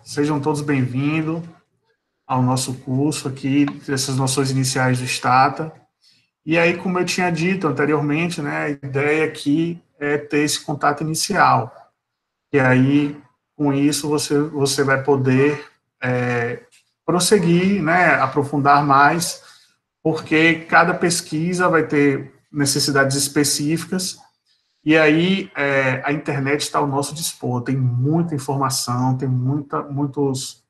Sejam todos bem-vindos ao nosso curso aqui, dessas noções iniciais do Stata. E aí, como eu tinha dito anteriormente, né, a ideia aqui é ter esse contato inicial. E aí, com isso, você vai poder prosseguir, né, aprofundar mais, porque cada pesquisa vai ter necessidades específicas. E aí, a internet está ao nosso dispor, tem muita informação, tem muitos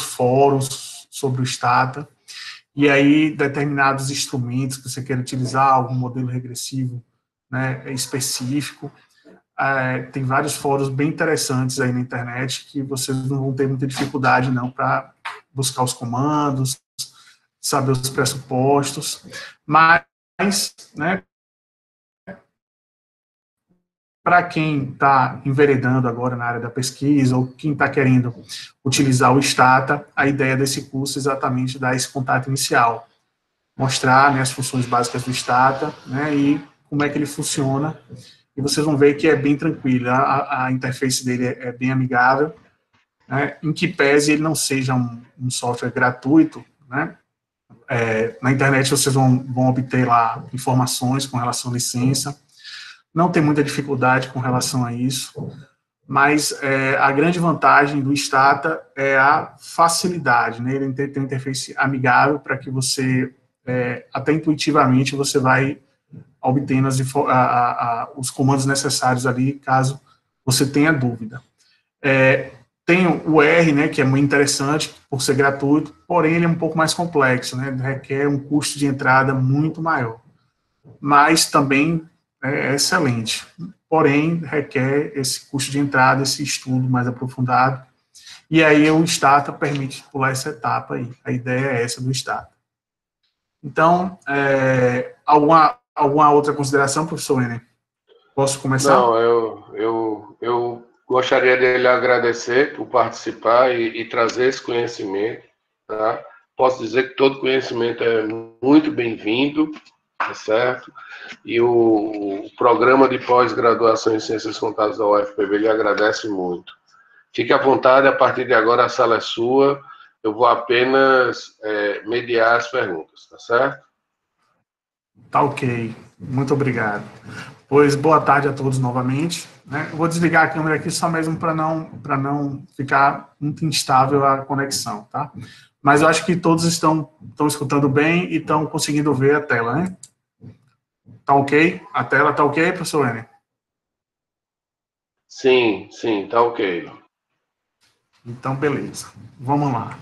fóruns sobre o Stata, e aí determinados instrumentos que você quer utilizar, algum modelo regressivo, né, específico, tem vários fóruns bem interessantes aí na internet que vocês não vão ter muita dificuldade não para buscar os comandos, saber os pressupostos, mas, né, para quem está enveredando agora na área da pesquisa, ou quem está querendo utilizar o Stata, a ideia desse curso é exatamente dar esse contato inicial, mostrar, né, as funções básicas do Stata, né, e como é que ele funciona, e vocês vão ver que é bem tranquilo, a interface dele é bem amigável, né, em que pese ele não seja um software gratuito, né, na internet vocês vão obter lá informações com relação à licença, não tem muita dificuldade com relação a isso, mas a grande vantagem do Stata é a facilidade, né? Ele tem uma interface amigável para que você, até intuitivamente, você vai obtendo os comandos necessários ali, caso você tenha dúvida. Tem o R, né, que é muito interessante, por ser gratuito, porém ele é um pouco mais complexo, né? Requer um custo de entrada muito maior, mas também é excelente. Porém, requer esse custo de entrada, esse estudo mais aprofundado. E aí o Stata permite pular essa etapa aí. A ideia é essa do Stata. Então, alguma outra consideração, professor Enem? Posso começar? Não, eu gostaria de lhe agradecer por participar e trazer esse conhecimento. Tá? Posso dizer que todo conhecimento é muito bem-vindo, tá certo? E o programa de pós-graduação em Ciências Contábeis da UFPB lhe agradece muito. Fique à vontade, a partir de agora a sala é sua, eu vou apenas mediar as perguntas, tá certo? Tá ok, muito obrigado. Pois boa tarde a todos novamente. Né? Eu vou desligar a câmera aqui só mesmo para não ficar muito instável a conexão, tá? Mas eu acho que todos estão escutando bem e estão conseguindo ver a tela, né? Tá ok? A tela tá ok, professor Enem? Sim, tá ok. Então, beleza. Vamos lá.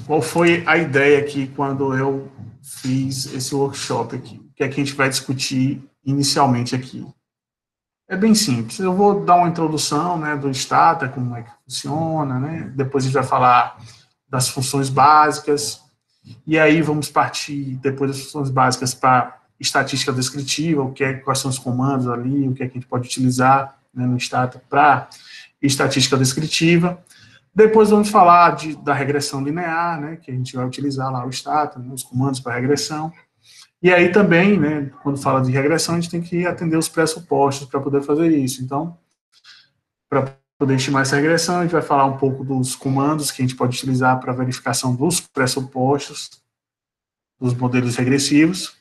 Qual foi a ideia aqui quando eu fiz esse workshop aqui? O que é que a gente vai discutir inicialmente aqui? É bem simples. Eu vou dar uma introdução, né, do Stata, como é que funciona, né? Depois a gente vai falar das funções básicas. E aí vamos partir, depois das funções básicas, para estatística descritiva, quais são os comandos ali, o que é que a gente pode utilizar, né, no Stata para estatística descritiva. Depois vamos falar da regressão linear, né, que a gente vai utilizar lá o Stata, né, os comandos para regressão. E aí também, né, quando fala de regressão, a gente tem que atender os pressupostos para poder fazer isso. Então, para poder estimar essa regressão, a gente vai falar um pouco dos comandos que a gente pode utilizar para verificação dos pressupostos, dos modelos regressivos.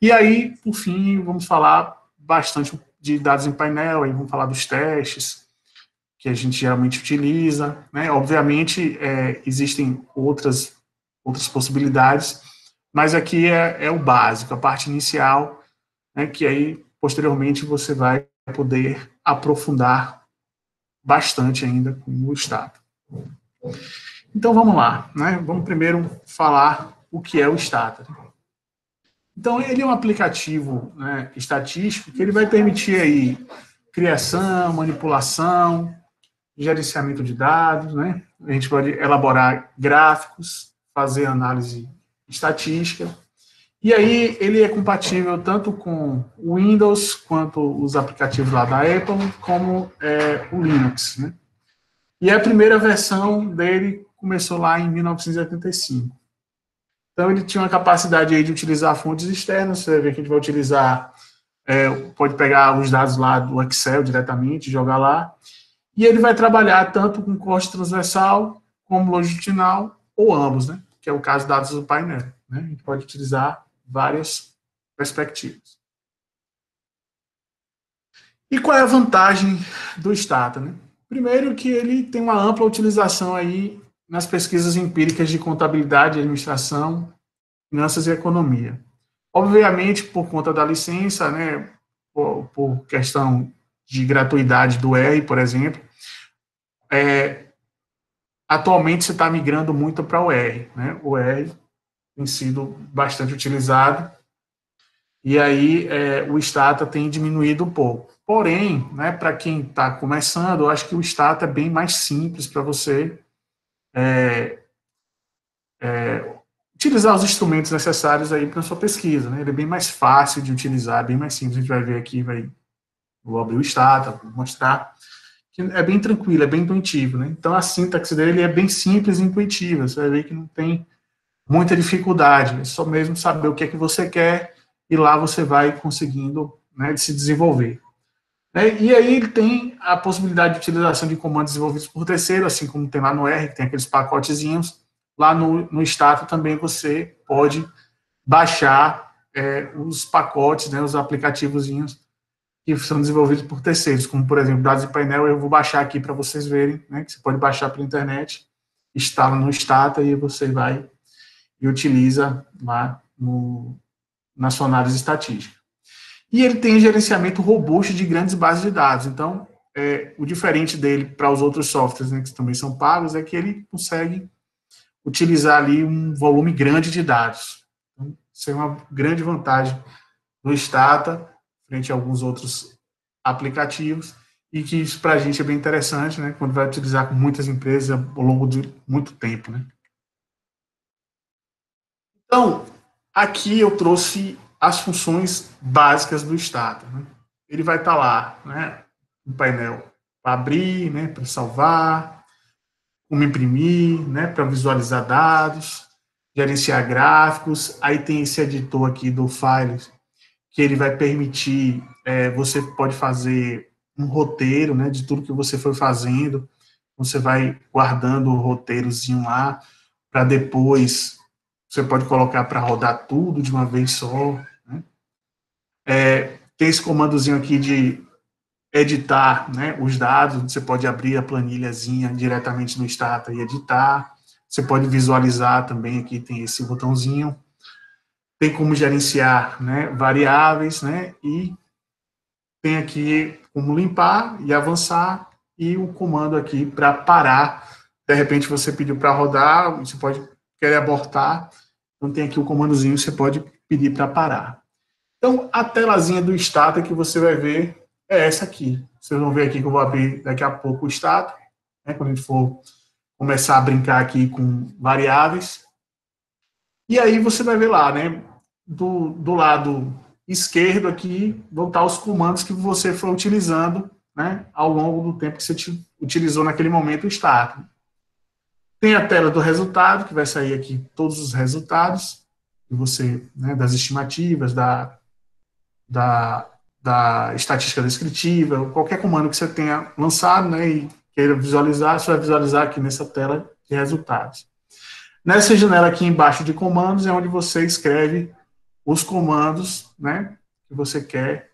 E aí, por fim, vamos falar bastante de dados em painel, aí vamos falar dos testes, que a gente geralmente utiliza, né? Obviamente, existem outras possibilidades, mas aqui é o básico, a parte inicial, né, que aí, posteriormente, você vai poder aprofundar bastante ainda com o Stata. Então, vamos lá, né? Vamos primeiro falar o que é o Stata. Então, ele é um aplicativo, né, estatístico que ele vai permitir aí criação, manipulação, gerenciamento de dados, né? A gente pode elaborar gráficos, fazer análise estatística. E aí ele é compatível tanto com o Windows quanto os aplicativos lá da Apple, como o Linux, né? E a primeira versão dele começou lá em 1985. Então ele tinha uma capacidade aí de utilizar fontes externas. Você vê que a gente vai utilizar, pode pegar os dados lá do Excel diretamente, jogar lá. E ele vai trabalhar tanto com corte transversal, como longitudinal, ou ambos, né? Que é o caso dados do painel. Né? A gente pode utilizar várias perspectivas. E qual é a vantagem do Stata? Né? Primeiro que ele tem uma ampla utilização aí nas pesquisas empíricas de contabilidade, administração, finanças e economia. Obviamente, por conta da licença, né, por questão de gratuidade do R, por exemplo, atualmente você está migrando muito para o R. Né? O R tem sido bastante utilizado, e aí o Stata tem diminuído um pouco. Porém, né, para quem está começando, eu acho que o Stata é bem mais simples para você utilizar os instrumentos necessários aí para a sua pesquisa. Né? Ele é bem mais fácil de utilizar, bem mais simples. A gente vai ver aqui, vou abrir o Stata, vou mostrar, que é bem tranquilo, é bem intuitivo. Né? Então, a sintaxe dele é bem simples e intuitiva. Você vai ver que não tem muita dificuldade, é só mesmo saber o que é que você quer e lá você vai conseguindo, né, de se desenvolver. E aí ele tem a possibilidade de utilização de comandos desenvolvidos por terceiro, assim como tem lá no R, que tem aqueles pacotezinhos. Lá no Stata também você pode baixar os pacotes, né, os aplicativozinhos que são desenvolvidos por terceiros, como, por exemplo, dados de painel. Eu vou baixar aqui para vocês verem, né, que você pode baixar pela internet, instala no Stata e você vai e utiliza lá na sua análise estatística. E ele tem gerenciamento robusto de grandes bases de dados. Então, o diferente dele para os outros softwares, né, que também são pagos, é que ele consegue utilizar ali um volume grande de dados. Então, isso é uma grande vantagem do Stata frente a alguns outros aplicativos, e que isso para a gente é bem interessante, né, quando vai utilizar com muitas empresas ao longo de muito tempo. Né. Então, aqui eu trouxe as funções básicas do Stata. Né? Ele vai estar lá, né, no painel para abrir, né, para salvar, como imprimir, né, para visualizar dados, gerenciar gráficos. Aí tem esse editor aqui do Files, que ele vai permitir, você pode fazer um roteiro, né, de tudo que você foi fazendo. Você vai guardando o roteirozinho lá, para depois você pode colocar para rodar tudo de uma vez só. Né? Tem esse comandozinho aqui de editar, né, os dados. Você pode abrir a planilhazinha diretamente no Stata e editar. Você pode visualizar também, aqui tem esse botãozinho. Tem como gerenciar, né, variáveis, né, e tem aqui como limpar e avançar, e o comando aqui para parar. De repente você pediu para rodar, você pode querer abortar, então tem aqui o comandozinho, você pode pedir para parar. Então, a telazinha do Stata que você vai ver é essa aqui. Vocês vão ver aqui que eu vou abrir daqui a pouco o Stata, né, quando a gente for começar a brincar aqui com variáveis. E aí você vai ver lá, né, do lado esquerdo aqui, vão estar os comandos que você foi utilizando, né, ao longo do tempo que você utilizou naquele momento o Stata. Tem a tela do resultado, que vai sair aqui todos os resultados que você, né, das estimativas, da estatística descritiva, qualquer comando que você tenha lançado, né, e queira visualizar, você vai visualizar aqui nessa tela de resultados. Nessa janela aqui embaixo de comandos é onde você escreve os comandos, né, que você quer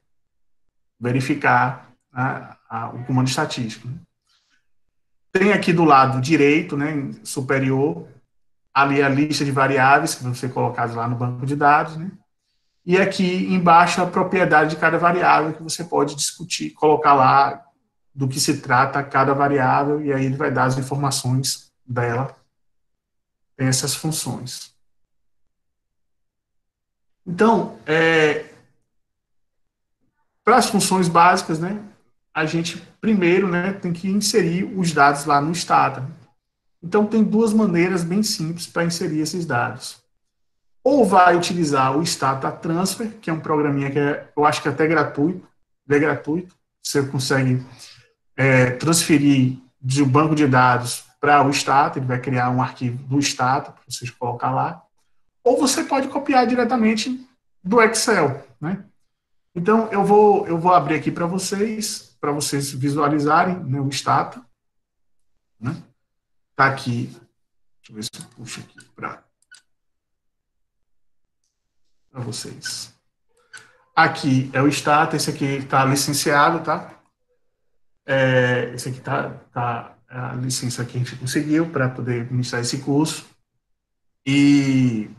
verificar, né, o comando estatístico. Tem aqui do lado direito, né, superior, ali a lista de variáveis que vão ser colocadas lá no banco de dados, né, e aqui embaixo a propriedade de cada variável que você pode discutir, colocar lá do que se trata cada variável, e aí ele vai dar as informações dela. Tem essas funções. Então, para as funções básicas, né, a gente primeiro, né, tem que inserir os dados lá no Stata. Então, tem duas maneiras bem simples para inserir esses dados. Ou vai utilizar o Stata Transfer, que é um programinha que eu acho que é até gratuito, é gratuito. Você consegue transferir de um banco de dados para o Stata, ele vai criar um arquivo do Stata para vocês colocar lá. Ou você pode copiar diretamente do Excel, né? Então, eu vou abrir aqui para vocês para vocês visualizarem, né, o status. Né? Tá aqui. Deixa eu ver se eu puxo aqui para vocês. Aqui é o status, esse aqui está licenciado, tá? Esse aqui tá a licença que a gente conseguiu para poder ministrar esse curso. E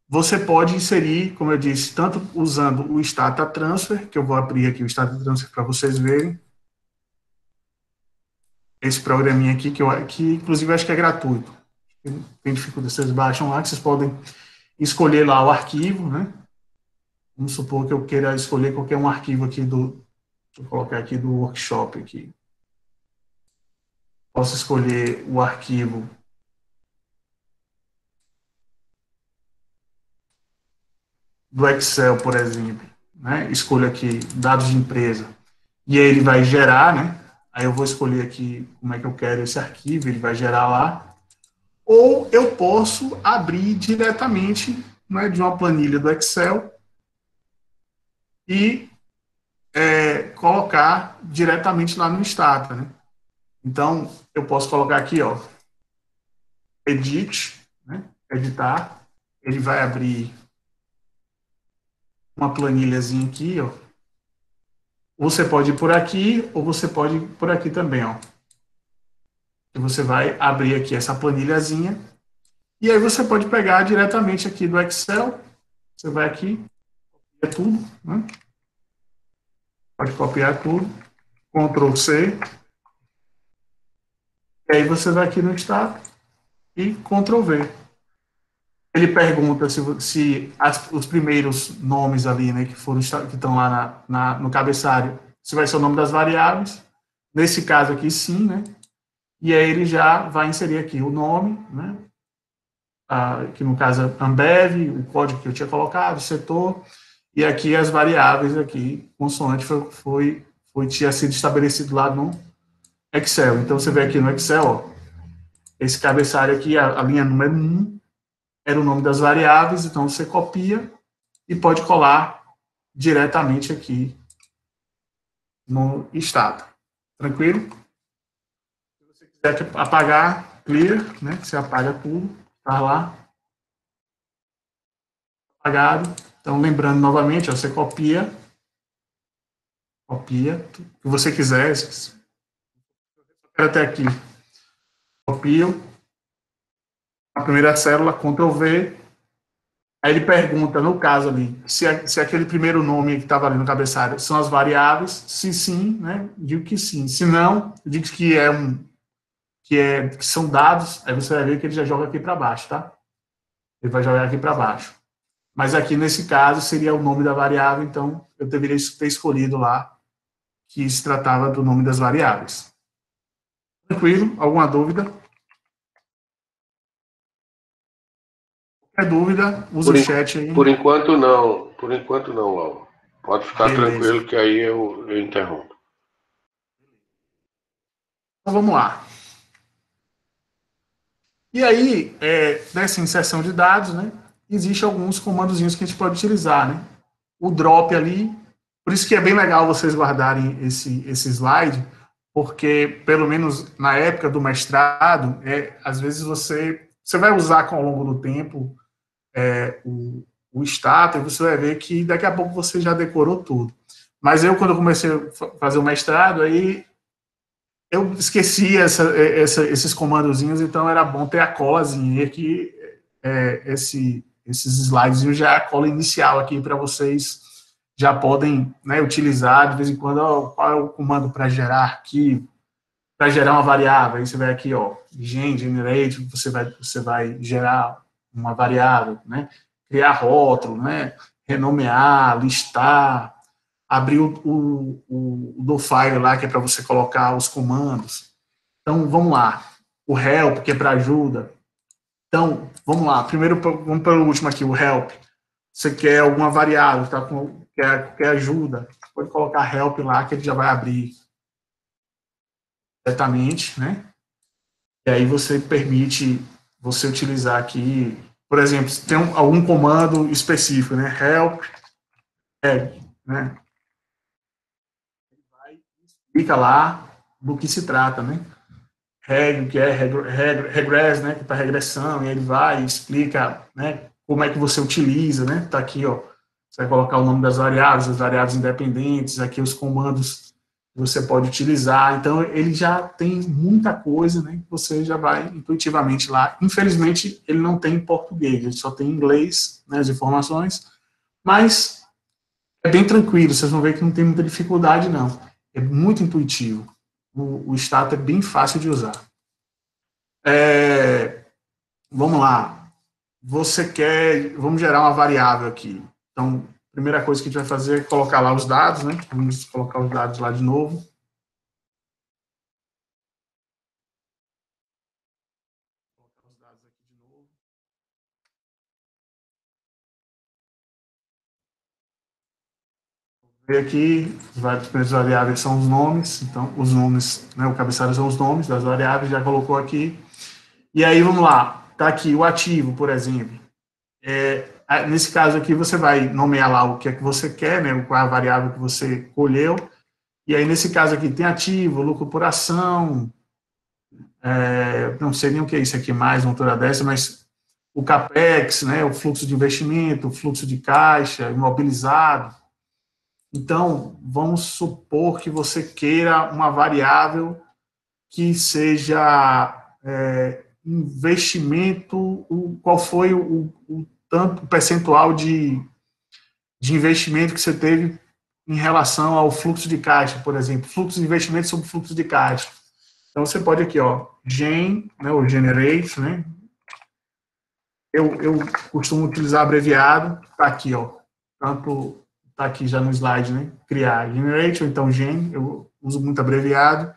você pode inserir, como eu disse, tanto usando o Stata Transfer, que eu vou abrir aqui o Stata Transfer para vocês verem. Esse programinha aqui, que inclusive acho que é gratuito. Tem dificuldade, vocês baixam lá, que vocês podem escolher lá o arquivo, né? Vamos supor que eu queira escolher qualquer um arquivo aqui deixa eu colocar aqui do workshop aqui. Posso escolher o arquivo do Excel, por exemplo, né? Escolho aqui dados de empresa e aí ele vai gerar, né? Aí eu vou escolher aqui como é que eu quero esse arquivo, ele vai gerar lá. Ou eu posso abrir diretamente, né, de uma planilha do Excel e colocar diretamente lá no Stata, né? Então, eu posso colocar aqui, ó, edit, né? Editar, ele vai abrir uma planilhazinha aqui, ó. Você pode ir por aqui, ou você pode ir por aqui também, ó. E você vai abrir aqui essa planilhazinha, e aí você pode pegar diretamente aqui do Excel, você vai aqui, copia tudo, né? Pode copiar tudo, Ctrl C, e aí você vai aqui no Stata e Ctrl V. Ele pergunta se os primeiros nomes ali, né, que estão lá no cabeçalho, se vai ser o nome das variáveis. Nesse caso aqui, sim, né? E aí ele já vai inserir aqui o nome, né? Que no caso é Ambev, o código que eu tinha colocado, o setor, e aqui as variáveis aqui, consoante tinha sido estabelecido lá no Excel. Então você vê aqui no Excel, ó, esse cabeçalho aqui, a linha número 1, era o nome das variáveis, então você copia e pode colar diretamente aqui no Stata. Tranquilo? Se você quiser apagar, clear, né? Você apaga tudo, tá lá. Apagado. Então, lembrando novamente, ó, você copia o que você quiser. Até aqui. Copio. A primeira célula, Ctrl V. Aí ele pergunta, no caso ali, se aquele primeiro nome que estava ali no cabeçalho são as variáveis. Se sim, né, digo que sim. Se não, digo que são dados, aí você vai ver que ele já joga aqui para baixo, tá? Ele vai jogar aqui para baixo. Mas aqui, nesse caso, seria o nome da variável, então eu deveria ter escolhido lá que se tratava do nome das variáveis. Tranquilo? Alguma dúvida? Qualquer dúvida, usa o chat aí. Por enquanto não, Laura. Pode ficar Beleza. Tranquilo que aí eu interrompo. Então vamos lá. E aí, nessa inserção de dados, né, existem alguns comandozinhos que a gente pode utilizar, né? O drop ali, por isso que é bem legal vocês guardarem esse slide, porque, pelo menos na época do mestrado, às vezes você vai usar ao longo do tempo o Stata, e você vai ver que daqui a pouco você já decorou tudo. Mas eu, quando eu comecei a fazer o mestrado, aí eu esqueci esses comandozinhos, então era bom ter a colazinha. E aqui, esses slides já é a cola inicial aqui para vocês já podem, né, utilizar de vez em quando. Qual é o comando para gerar arquivo, para gerar uma variável? Aí você vai aqui, ó, generate, você vai gerar uma variável, né? Criar rótulo, né? Renomear, listar, abrir o do file lá, que é para você colocar os comandos. Então, vamos lá. O help, que é para ajuda. Então, vamos lá. Primeiro, vamos pelo último aqui, o help. Você quer alguma variável, tá? Quer ajuda, pode colocar help lá, que ele já vai abrir diretamente, né? E aí você permite você utilizar aqui, por exemplo, se tem algum comando específico, né? Help, add, né? explica lá do que se trata, né? Que é regress, né? Que está regressão, e ele vai e explica, né? Como é que você utiliza, né? Está aqui, ó. Você vai colocar o nome das variáveis, as variáveis independentes, aqui os comandos que você pode utilizar. Então, ele já tem muita coisa, né? Que você já vai intuitivamente lá. Infelizmente, ele não tem em português, ele só tem em inglês, né? As informações, mas é bem tranquilo, vocês vão ver que não tem muita dificuldade, não. É muito intuitivo. O status é bem fácil de usar. Vamos lá. Vamos gerar uma variável aqui. Então, a primeira coisa que a gente vai fazer é colocar lá os dados, né? Vamos colocar os dados lá de novo. Vou colocar os dados aqui de novo. Vou ver aqui, as primeiras variáveis são os nomes, então os nomes, né, o cabeçalho são os nomes das variáveis, já colocou aqui. E aí, vamos lá, está aqui o ativo, por exemplo. Nesse caso aqui, você vai nomear lá o que é que você quer, né, qual é a variável que você colheu, e aí, nesse caso aqui, tem ativo, lucro por ação, não sei nem o que é isso aqui mais, uma altura dessa, mas o CAPEX, né, o fluxo de investimento, o fluxo de caixa, imobilizado. Então, vamos supor que você queira uma variável que seja investimento, qual foi o tanto percentual de investimento que você teve em relação ao fluxo de caixa, por exemplo, fluxo de investimento sobre fluxo de caixa. Então, você pode aqui, ó, gen, né, ou generate, né? Eu costumo utilizar abreviado, tá aqui, ó, tanto tá aqui já no slide, né? Criar generate, ou então gen, eu uso muito abreviado.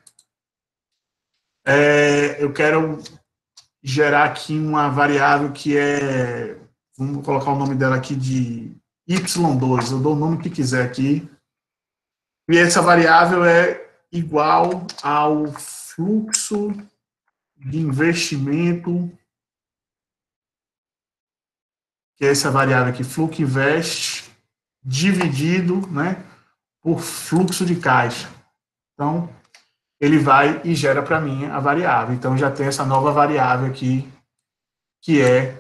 Eu quero gerar aqui uma variável que vamos colocar o nome dela aqui de y2, eu dou o nome que quiser aqui, e essa variável é igual ao fluxo de investimento, que é essa variável aqui, fluxinvest, dividido, né, por fluxo de caixa. Então, ele vai e gera para mim a variável. Então, já tem essa nova variável aqui, que é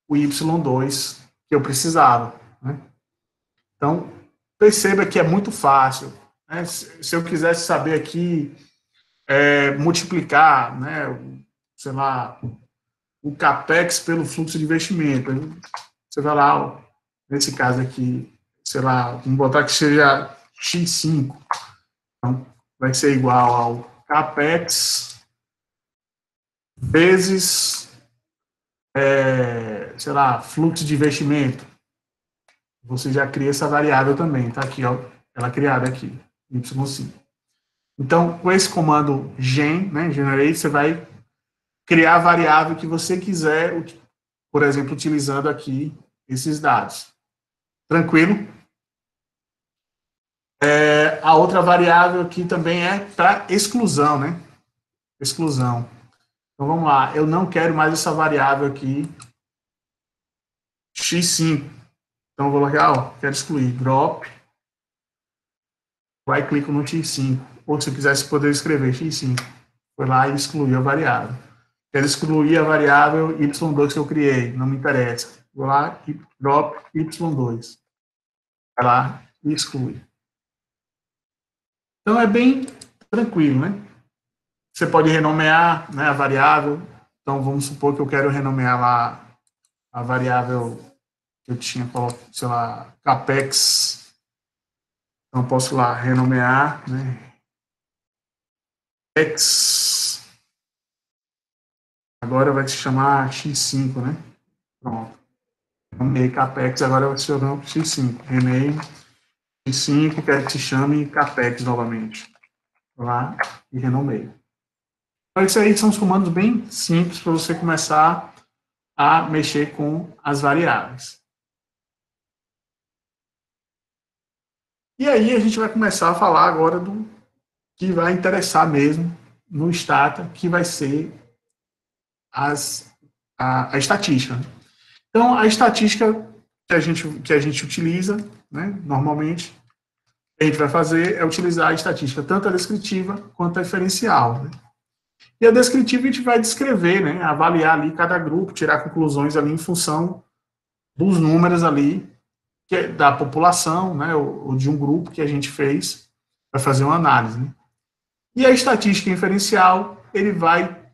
o y2 que eu precisava, né? Então, perceba que é muito fácil, né? Se eu quisesse saber aqui, multiplicar, né, sei lá, o CAPEX pelo fluxo de investimento, você vai lá, ó, nesse caso aqui, sei lá, vamos botar que seja x5, então vai ser igual ao CAPEX vezes, sei lá, fluxo de investimento. Você já cria essa variável também, tá aqui, ó, ela criada aqui, y5. Então, com esse comando gen, né, generate, você vai criar a variável que você quiser, por exemplo, utilizando aqui esses dados. Tranquilo? A outra variável aqui também é para exclusão, né? Exclusão. Então, vamos lá. Eu não quero mais essa variável aqui, x5. Então, eu vou colocar, ó, quero excluir, drop, vai, clico no x5. Ou se eu quisesse poder escrever x5. Foi lá e excluiu a variável. Quero excluir a variável y2 que eu criei, não me interessa. Vou lá e drop y2. Vai lá e exclui. Então, é bem tranquilo, né? Você pode renomear, né, a variável. Então, vamos supor que eu quero renomear lá a variável que eu tinha colocado, sei lá, CAPEX. Então, eu posso lá renomear, né? CAPEX. Agora vai se chamar X5, né? Pronto. Renomeei CAPEX, agora vai se chamar X5. Rename X5, quero que se chame CAPEX novamente. Vou lá e renomeio. Então, isso aí são os comandos bem simples para você começar a mexer com as variáveis. E aí a gente vai começar a falar agora do que vai interessar mesmo no Stata, que vai ser a estatística. Então, a estatística que a gente utiliza, né, normalmente, que a gente vai fazer é utilizar a estatística, tanto a descritiva quanto a diferencial, né? E a descritiva a gente vai descrever, né, avaliar ali cada grupo, tirar conclusões ali em função dos números ali da população, né, ou de um grupo que a gente fez para fazer uma análise, né? E a estatística inferencial, ele vai,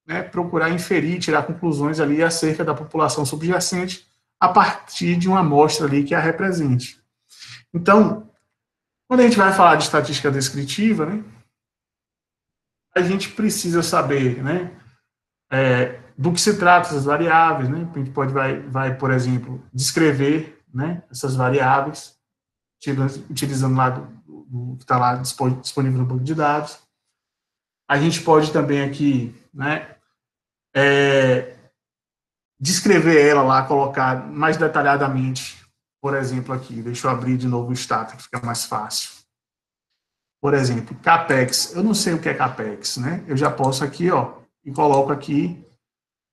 né, procurar inferir, tirar conclusões ali acerca da população subjacente a partir de uma amostra ali que a represente. Então, quando a gente vai falar de estatística descritiva, né, a gente precisa saber, né, do que se trata essas variáveis, né? A gente vai, por exemplo, descrever, né, essas variáveis, utilizando lá do que está lá disponível no banco de dados. A gente pode também aqui, né, descrever ela lá, colocar mais detalhadamente, por exemplo, aqui, deixa eu abrir de novo o status, que fica mais fácil. Por exemplo, CAPEX, eu não sei o que é CAPEX, né? Eu já posso aqui, ó, e coloco aqui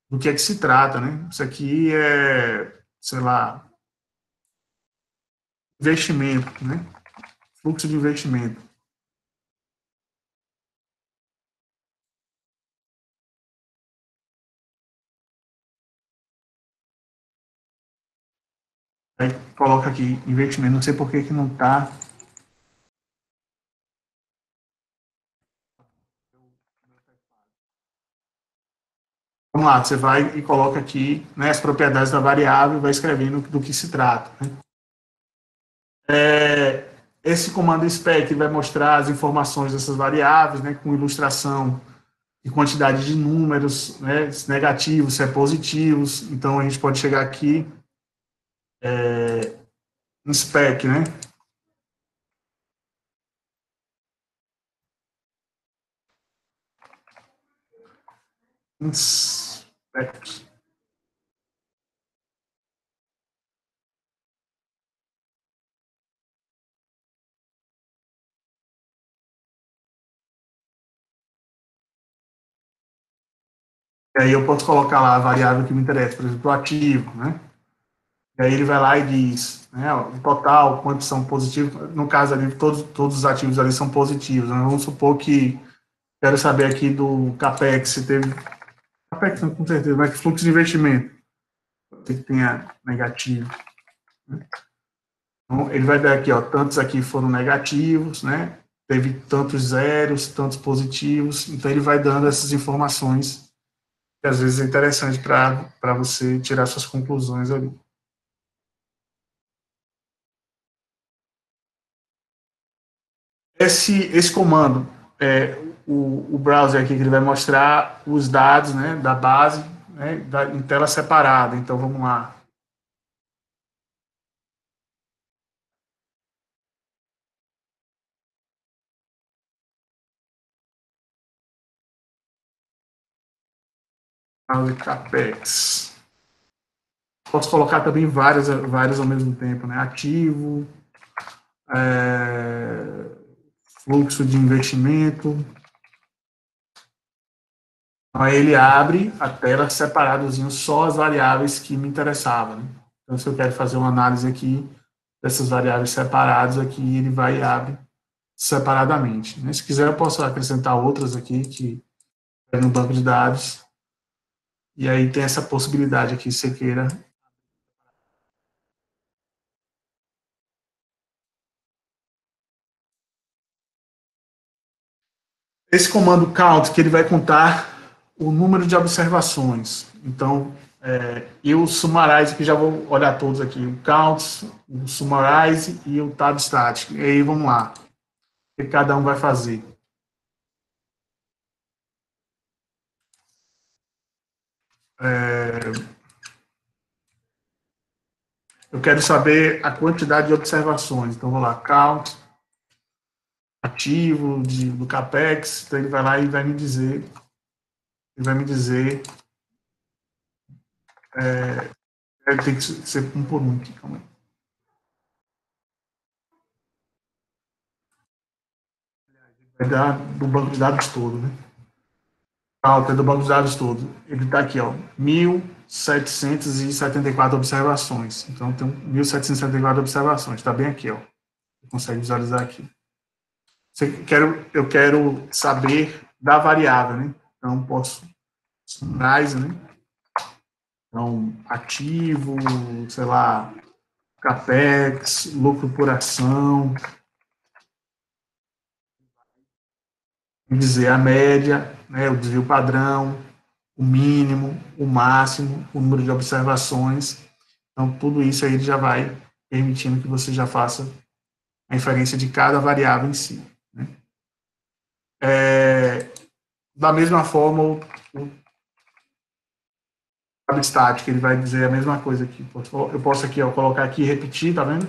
do que é que se trata, né? Isso aqui é, sei lá, investimento, né? Fluxo de investimento. Aí coloca aqui investimento, não sei por que não está. Vamos lá, você vai e coloca aqui, né, as propriedades da variável e vai escrevendo do que se trata, né? Esse comando spec vai mostrar as informações dessas variáveis, né, com ilustração e quantidade de números, né, se negativos, se é positivos. Então, a gente pode chegar aqui no spec, né? Spec. E aí eu posso colocar lá a variável que me interessa, por exemplo, o ativo, né? E aí ele vai lá e diz, né, o total, quantos são positivos. No caso ali, todos os ativos ali são positivos. Né? Vamos supor que quero saber aqui do CAPEX, se teve... CAPEX, com certeza, mas que fluxo de investimento que tenha negativo. Né? Então, ele vai dar aqui, ó, tantos aqui foram negativos, né? Teve tantos zeros, tantos positivos. Então, ele vai dando essas informações que às vezes é interessante para você tirar suas conclusões ali. Esse comando, o browser aqui, que ele vai mostrar os dados, né, da base, né, em tela separada. Então, vamos lá. CAPEX. Posso colocar também várias ao mesmo tempo, né? Ativo, fluxo de investimento. Aí ele abre a tela separadozinho, só as variáveis que me interessavam. Né? Então, se eu quero fazer uma análise aqui dessas variáveis separadas aqui, ele vai e abre separadamente. Né? Se quiser, eu posso acrescentar outras aqui que no banco de dados. E aí tem essa possibilidade aqui, se você queira. Esse comando count, que ele vai contar o número de observações. Então, e o summarize, que já vou olhar todos aqui. O count, o summarize e o tab static. E aí, vamos lá. O que cada um vai fazer. Eu quero saber a quantidade de observações. Então, vou lá, count, ativo do CAPEX. Então, ele vai lá e vai me dizer, tem que ser um por um aqui, calma aí. Vai dar do banco de dados todo, né? Alta do banco de dados todo. Ele está aqui, ó, 1.774 observações. Então, tem 1.774 observações. Está bem aqui, ó. Você consegue visualizar aqui. Eu quero saber da variável, né? Então, posso summarize, né? Então, ativo, sei lá, CAPEX, lucro por ação, dizer a média, né, o desvio padrão, o mínimo, o máximo, o número de observações. Então, tudo isso aí já vai permitindo que você já faça a inferência de cada variável em si. Né? Da mesma forma, o estático, ele vai dizer a mesma coisa aqui. Eu posso aqui, ó, colocar aqui e repetir, tá vendo?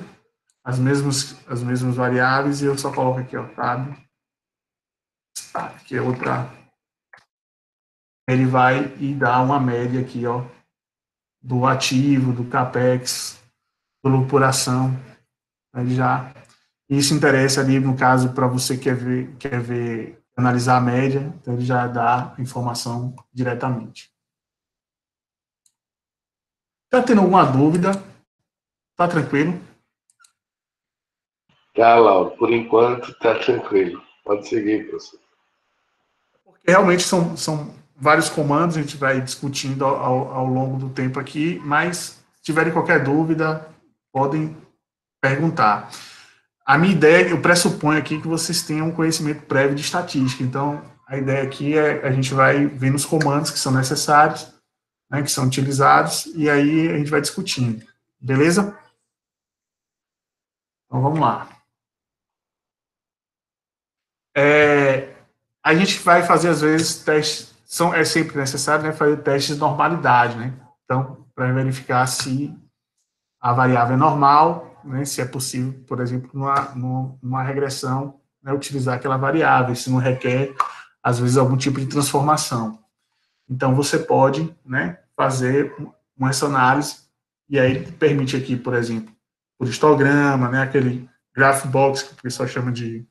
As mesmas variáveis, e eu só coloco aqui, ó, tab, stat, que é outra. Ele vai e dá uma média aqui, ó, do ativo, do CAPEX, do lucro por ação. Aí já, isso interessa ali, no caso, para você que quer ver, analisar a média, então ele já dá informação diretamente. Está tendo alguma dúvida? Está tranquilo? Tá, Lauro, por enquanto tá tranquilo. Pode seguir, professor. Porque realmente são vários comandos, a gente vai discutindo ao longo do tempo aqui, mas se tiverem qualquer dúvida, podem perguntar. A minha ideia, eu pressuponho aqui que vocês tenham um conhecimento prévio de estatística, então a ideia aqui é a gente vai vendo os comandos que são necessários, né, que são utilizados, e aí a gente vai discutindo. Beleza? Então vamos lá. A gente vai fazer, às vezes, testes, é sempre necessário, né, fazer testes de normalidade, né? Então, para verificar se a variável é normal, né, se é possível, por exemplo, numa regressão, né, utilizar aquela variável, se não requer, às vezes, algum tipo de transformação. Então, você pode, né, fazer essa análise, e aí permite aqui, por exemplo, por histograma, né, aquele graph box, que o pessoal chama de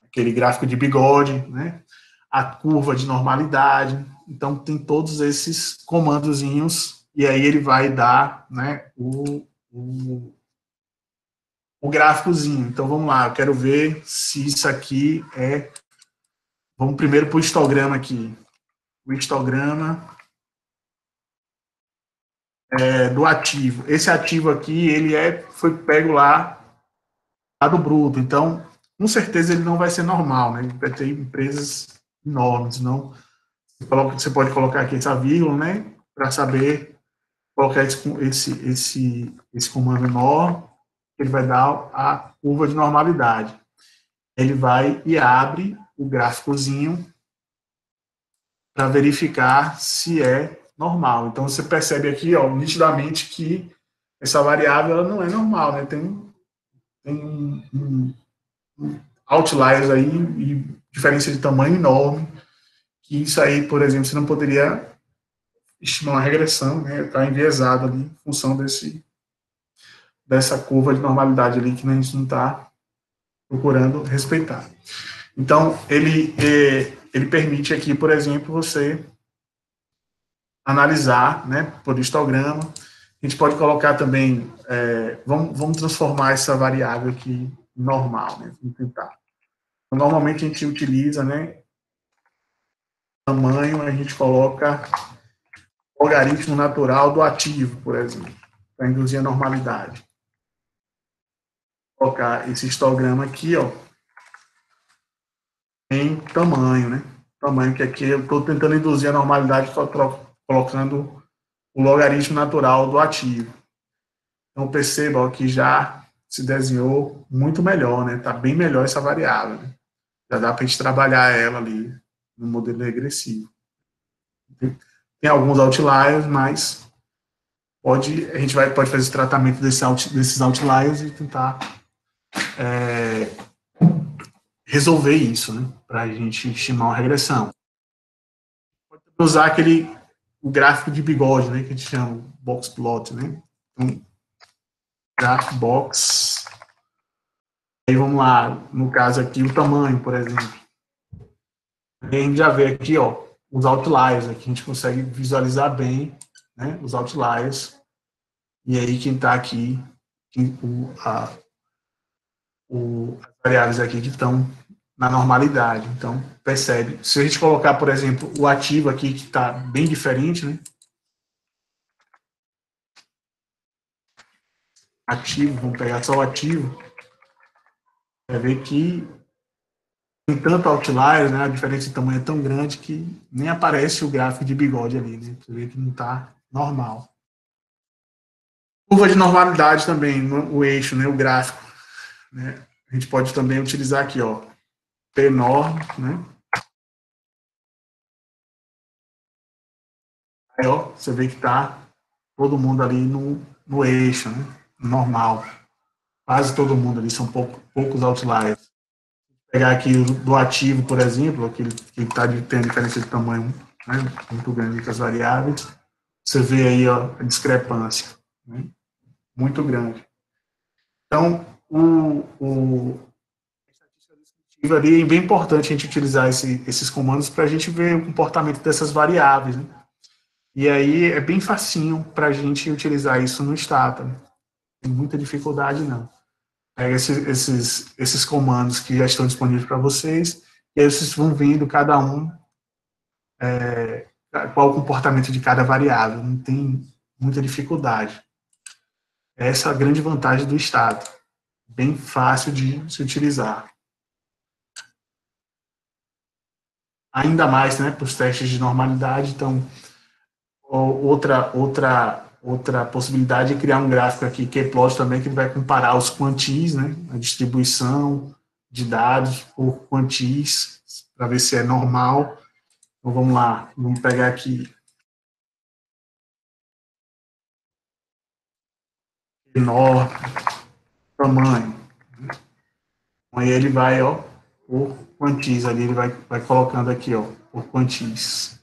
aquele gráfico de bigode, né, a curva de normalidade. Então, tem todos esses comandozinhos, e aí ele vai dar, né, o gráficozinho. Então, vamos lá, eu quero ver se isso aqui é... Vamos primeiro para o histograma aqui. O histograma do ativo. Esse ativo aqui, ele foi pego lá do bruto. Então, com certeza ele não vai ser normal, né? Vai ter empresas enormes, não... Você pode colocar aqui essa vírgula, né? Para saber colocar esse comando NOR, ele vai dar a curva de normalidade. Ele vai e abre o gráficozinho para verificar se é normal. Então, você percebe aqui, ó, nitidamente que essa variável ela não é normal, né? Tem outliers aí e diferença de tamanho enorme, que isso aí, por exemplo, você não poderia estimar uma regressão, né? Está enviesado ali em função dessa curva de normalidade ali que a gente não está procurando respeitar. Então, ele permite aqui, por exemplo, você analisar, né, por histograma. A gente pode colocar também, vamos transformar essa variável aqui em normal, né, vamos tentar. Então, normalmente a gente utiliza, né, tamanho, a gente coloca logaritmo natural do ativo, por exemplo, para induzir a normalidade. Vou colocar esse histograma aqui, ó, em tamanho, né? Tamanho que aqui eu estou tentando induzir a normalidade, estou colocando o logaritmo natural do ativo. Então, perceba que já se desenhou muito melhor, né? Está bem melhor essa variável. Né? Já dá para a gente trabalhar ela ali no modelo regressivo. Tem alguns outliers, mas a gente pode fazer esse tratamento desses outliers e tentar resolver isso, né? Para a gente estimar uma regressão. Pode usar o gráfico de bigode, né? Que a gente chama box plot, né? Então, graph box. Aí vamos lá, no caso aqui, o tamanho, por exemplo. Aí a gente já vê aqui, ó, os outliers, aqui a gente consegue visualizar bem, né, os outliers. E aí quem está aqui, as variáveis aqui que estão na normalidade. Então, percebe. Se a gente colocar, por exemplo, o ativo aqui, que está bem diferente, né? Ativo, vamos pegar só o ativo, vai ver que tem tanto outlier, né? A diferença de tamanho é tão grande que nem aparece o gráfico de bigode ali, né? Você vê que não está normal. Curva de normalidade também, o eixo, né? O gráfico, né? A gente pode também utilizar aqui, ó, P norm, né? Aí, ó, você vê que está todo mundo ali no eixo, né? Normal. Quase todo mundo ali, são poucos outliers. Pegar aqui do ativo, por exemplo, aquele que está tendo diferença de tamanho, né, muito grande entre as variáveis, você vê aí, ó, a discrepância, né, muito grande. Então, ali é bem importante a gente utilizar esses comandos para a gente ver o comportamento dessas variáveis, né? E aí é bem facinho para a gente utilizar isso no Stata. Não tem muita dificuldade, não. Pega esses comandos que já estão disponíveis para vocês, e aí vocês vão vendo cada um, qual o comportamento de cada variável. Não tem muita dificuldade. Essa é a grande vantagem do Stata. Bem fácil de se utilizar. Ainda mais, né, para os testes de normalidade. Então, outra possibilidade é criar um gráfico aqui, que é plot também, que vai comparar os quantis, né, a distribuição de dados por quantis, para ver se é normal. Então, vamos lá, vamos pegar aqui menor tamanho. Aí ele vai, ó, por quantis ali, ele vai colocando aqui, ó, por quantis.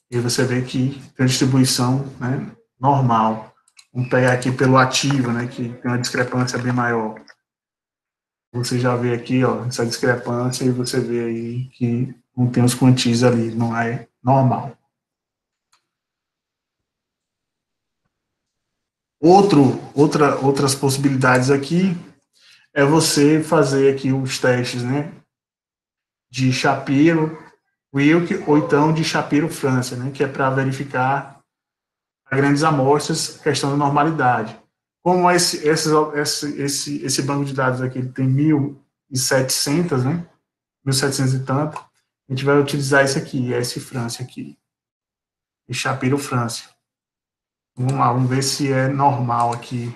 E você vê que tem a distribuição, né, normal. Vamos pegar aqui pelo ativo, né, que tem uma discrepância bem maior. Você já vê aqui, ó, essa discrepância, e você vê aí que não tem os quantis ali, não é normal. Outras possibilidades aqui é você fazer aqui os testes, né, de Shapiro, Wilk, ou então de Shapiro, França, né, que é para verificar a grandes amostras, questão da normalidade. Como esse banco de dados aqui ele tem 1.700, né, 1.700 e tanto, a gente vai utilizar esse aqui, esse França aqui, e Shapiro, França. Vamos lá, vamos ver se é normal aqui.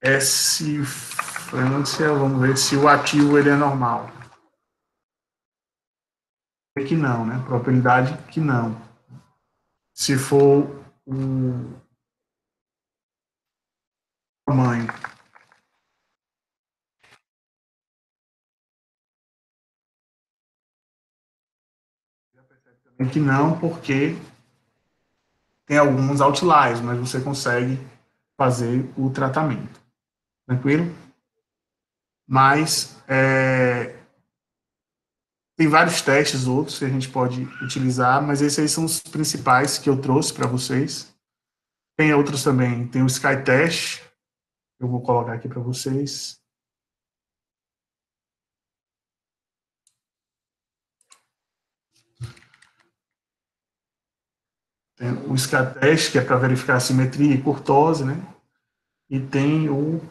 S França, vamos ver se o ativo ele é normal. É que não, né? Probabilidade que não. Se for o tamanho. É que não, porque tem alguns outliers, mas você consegue fazer o tratamento. Tranquilo? Mas tem vários testes outros que a gente pode utilizar, mas esses aí são os principais que eu trouxe para vocês. Tem outros também. Tem o SkyTest, eu vou colocar aqui para vocês. Tem o SkyTest, que é para verificar a simetria e kurtose, né? E tem o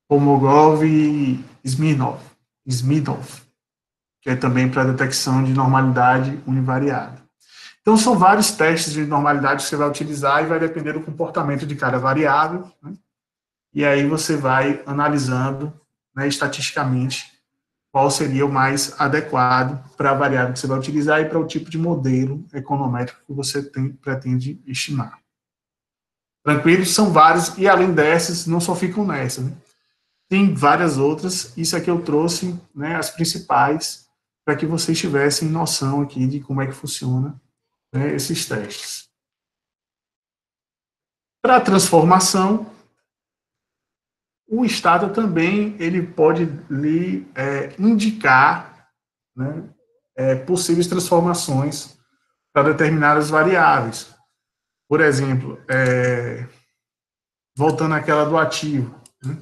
Komogov e Smirnov, que é também para detecção de normalidade univariada. Então, são vários testes de normalidade que você vai utilizar e vai depender do comportamento de cada variável, né? E aí você vai analisando, né, estatisticamente qual seria o mais adequado para a variável que você vai utilizar e para o tipo de modelo econométrico que você pretende estimar. Tranquilo? São vários, e além dessas, não só ficam nessa, né? Tem várias outras, isso aqui eu trouxe, né, as principais, para que vocês tivessem noção aqui de como é que funciona, né, esses testes. Para a transformação, o Stata também ele pode lhe indicar, né, possíveis transformações para determinadas variáveis. Por exemplo, voltando àquela do ativo, né?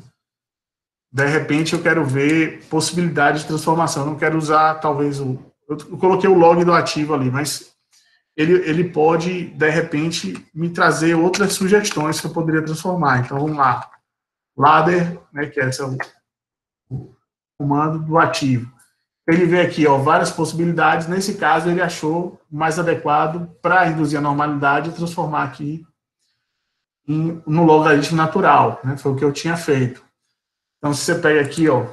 De repente eu quero ver possibilidade de transformação, eu não quero usar talvez eu coloquei o log do ativo ali, mas ele pode, de repente, me trazer outras sugestões que eu poderia transformar. Então, vamos lá. Ladder, né, que é o comando do ativo. Ele vê aqui, ó, várias possibilidades. Nesse caso, ele achou mais adequado para induzir a normalidade e transformar aqui no logaritmo natural, né? Foi o que eu tinha feito. Então, se você pega aqui, ó,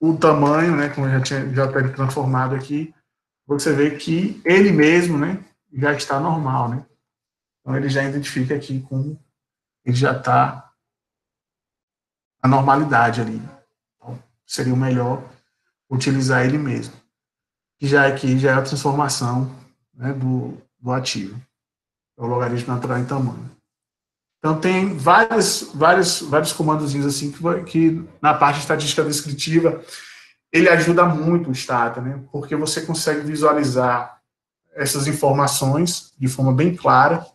o tamanho, né, como eu já está transformado aqui, você vê que ele mesmo, né, já está normal, né? Então, ele já identifica aqui como ele já está a normalidade ali. Então, seria o melhor utilizar ele mesmo. Que já aqui já é a transformação, né, do ativo. É o logaritmo natural em tamanho. Então, tem vários comandozinhos assim que na parte de estatística descritiva ele ajuda muito o Stata, né? Porque você consegue visualizar essas informações de forma bem clara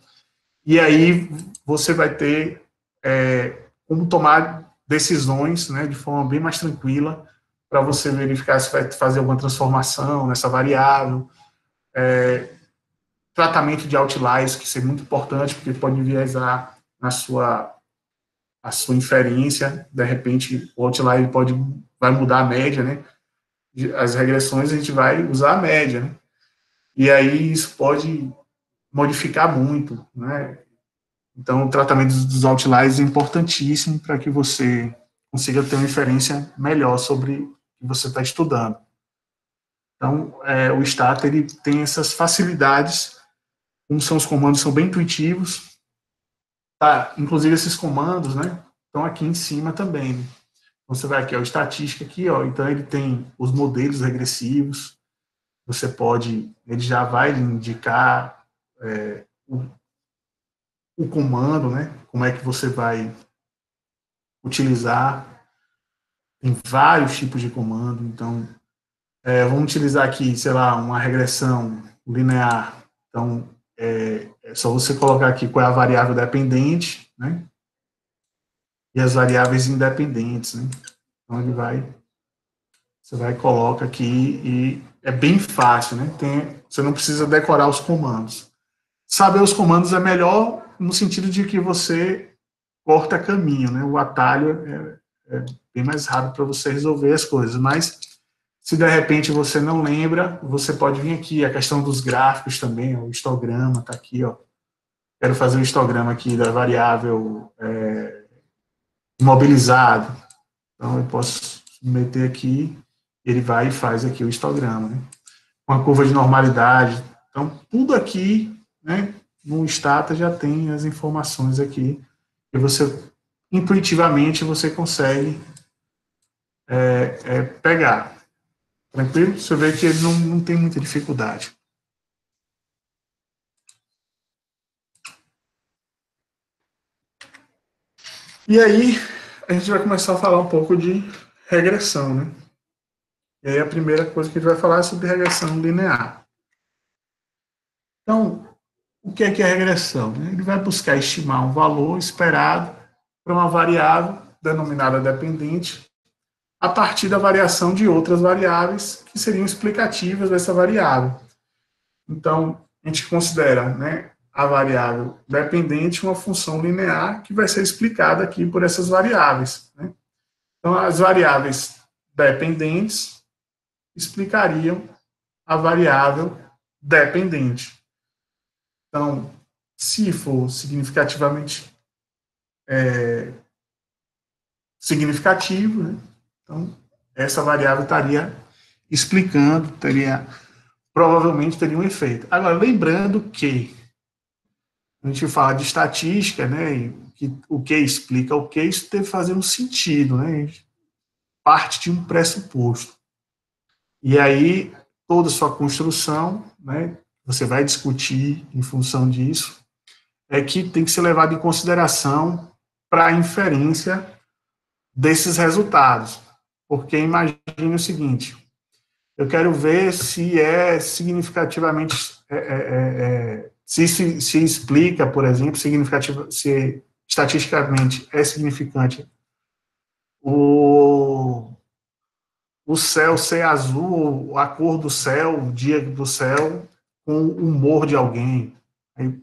e aí você vai ter como tomar decisões, né, de forma bem mais tranquila para você verificar se vai fazer alguma transformação nessa variável, tratamento de outliers, que isso é muito importante, porque pode enviesar a sua inferência, de repente o outlier vai mudar a média, né? As regressões a gente vai usar a média, né? E aí isso pode modificar muito, né? Então o tratamento dos outliers é importantíssimo para que você consiga ter uma inferência melhor sobre o que você está estudando. Então o Stata ele tem essas facilidades, como são os comandos, são bem intuitivos, tá? Inclusive esses comandos, né, estão aqui em cima também, né? Você vai aqui, ó, estatística aqui, ó, então ele tem os modelos regressivos, você pode, ele já vai indicar o comando, né, como é que você vai utilizar, tem vários tipos de comando, então, vamos utilizar aqui, sei lá, uma regressão linear, então, é só você colocar aqui qual é a variável dependente, né, e as variáveis independentes, né, então você vai e coloca aqui e é bem fácil, né? Você não precisa decorar os comandos. Saber os comandos é melhor no sentido de que você corta caminho, né? O atalho é bem mais rápido para você resolver as coisas, mas se de repente você não lembra, você pode vir aqui, a questão dos gráficos também, o histograma está aqui, ó. Quero fazer um histograma aqui da variável imobilizado. Então eu posso meter aqui, ele vai e faz aqui o histograma, né? Com a curva de normalidade. Então, tudo aqui, né, no Stata já tem as informações aqui, e você, intuitivamente, você consegue pegar. Tranquilo? Você vê que ele não tem muita dificuldade. E aí, a gente vai começar a falar um pouco de regressão, né? E aí a primeira coisa que a gente vai falar é sobre regressão linear. Então, o que é a regressão? Ele vai buscar estimar um valor esperado para uma variável denominada dependente a partir da variação de outras variáveis que seriam explicativas dessa variável. Então, a gente considera, né, a variável dependente uma função linear que vai ser explicada aqui por essas variáveis, né? Então, as variáveis dependentes explicariam a variável dependente. Então, se for significativamente significativo, né? Então, essa variável estaria explicando, provavelmente teria um efeito. Agora, lembrando que a gente fala de estatística, né, que o que explica o que, isso deve fazer um sentido, né, parte de um pressuposto. E aí, toda a sua construção, né, você vai discutir em função disso, é que tem que ser levado em consideração para a inferência desses resultados. Porque imagine o seguinte, eu quero ver se é significativamente, se explica, por exemplo, significativo, se estatisticamente é significante o céu ser azul, a cor do céu, o dia do céu, com o humor de alguém. Aí,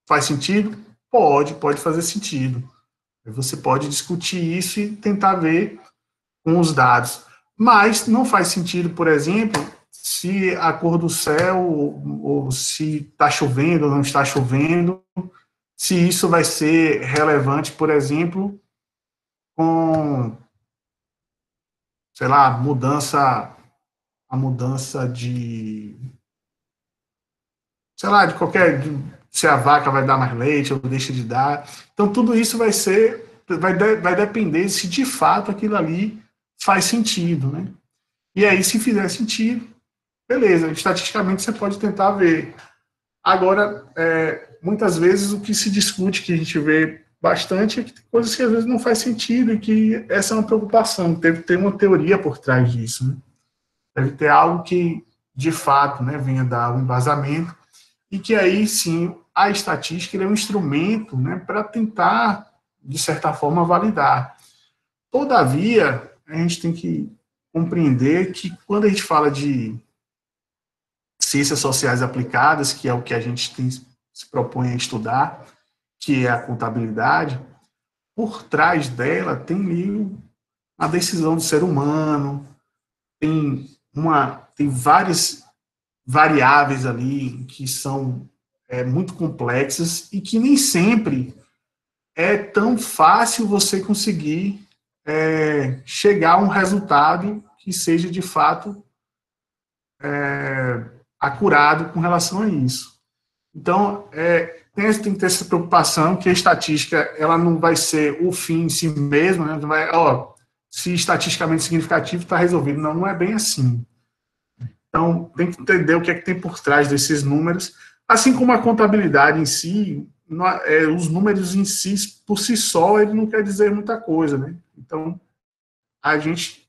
faz sentido? Pode fazer sentido. Você pode discutir isso e tentar ver com os dados. Mas não faz sentido, por exemplo, se a cor do céu, ou se está chovendo ou não está chovendo, se isso vai ser relevante, por exemplo, com, sei lá, a mudança de, sei lá, de qualquer, se a vaca vai dar mais leite ou deixa de dar. Então, tudo isso vai depender se de fato aquilo ali faz sentido, né? E aí, se fizer sentido, beleza, estatisticamente você pode tentar ver. Agora, muitas vezes o que se discute, que a gente vê bastante, é que tem coisas que às vezes não faz sentido e que essa é uma preocupação. Deve ter uma teoria por trás disso, né? Deve ter algo que, de fato, né, venha dar um embasamento e que aí, sim, a estatística é um instrumento, né, para tentar, de certa forma, validar. Todavia, a gente tem que compreender que quando a gente fala de ciências sociais aplicadas, que é o que a gente se propõe a estudar, que é a contabilidade, por trás dela tem ali a decisão do ser humano, tem várias variáveis ali que são muito complexas e que nem sempre é tão fácil você conseguir chegar a um resultado que seja de fato acurado com relação a isso. Então, tem que ter essa preocupação que a estatística ela não vai ser o fim em si mesmo, né? Não vai, se estatisticamente significativo está resolvido. Não, não é bem assim. Então, tem que entender o que é que tem por trás desses números, assim como a contabilidade em si, os números em si, por si só, ele não quer dizer muita coisa, né? Então, a gente,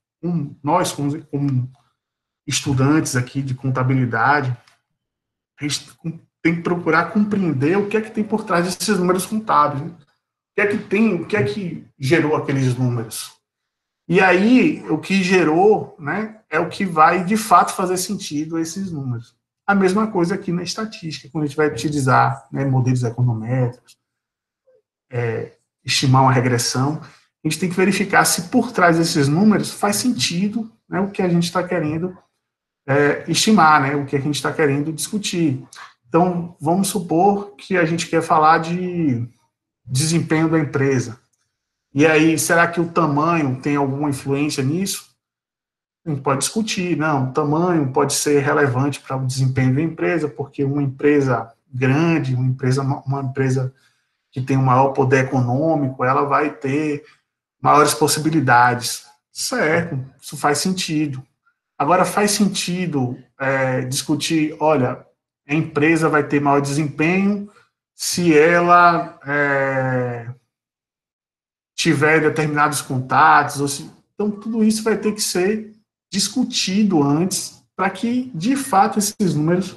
nós, como estudantes aqui de contabilidade, a gente tem que procurar compreender o que é que tem por trás desses números contábeis, né? O que é que gerou aqueles números. E aí, o que gerou, né, é o que vai, de fato, fazer sentido a esses números. A mesma coisa aqui na estatística, quando a gente vai utilizar, né, modelos econométricos, estimar uma regressão, a gente tem que verificar se por trás desses números faz sentido, né, o que a gente está querendo estimar, né, o que a gente está querendo discutir. Então, vamos supor que a gente quer falar de desempenho da empresa. E aí, será que o tamanho tem alguma influência nisso? A gente pode discutir, não, o tamanho pode ser relevante para o desempenho da empresa, porque uma empresa grande, uma empresa que tem um maior poder econômico, ela vai ter maiores possibilidades. Certo, isso faz sentido. Agora, faz sentido discutir, olha, a empresa vai ter maior desempenho se ela tiver determinados contatos, então tudo isso vai ter que ser discutido antes para que, de fato, esses números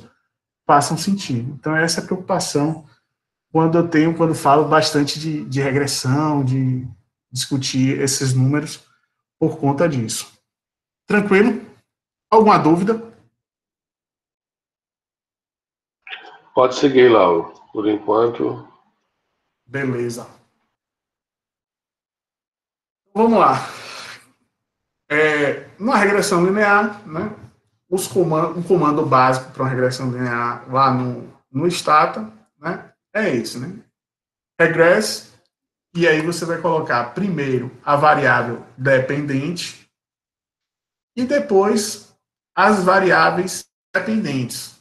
façam sentido. Então, essa é a preocupação quando falo bastante de regressão, de discutir esses números por conta disso. Tranquilo? Alguma dúvida? Pode seguir, Lauro. Por enquanto. Beleza. Vamos lá. Numa regressão linear, né, um comando básico para uma regressão linear lá no Stata, né, é esse, né? Regress, e aí você vai colocar primeiro a variável dependente e depois as variáveis dependentes.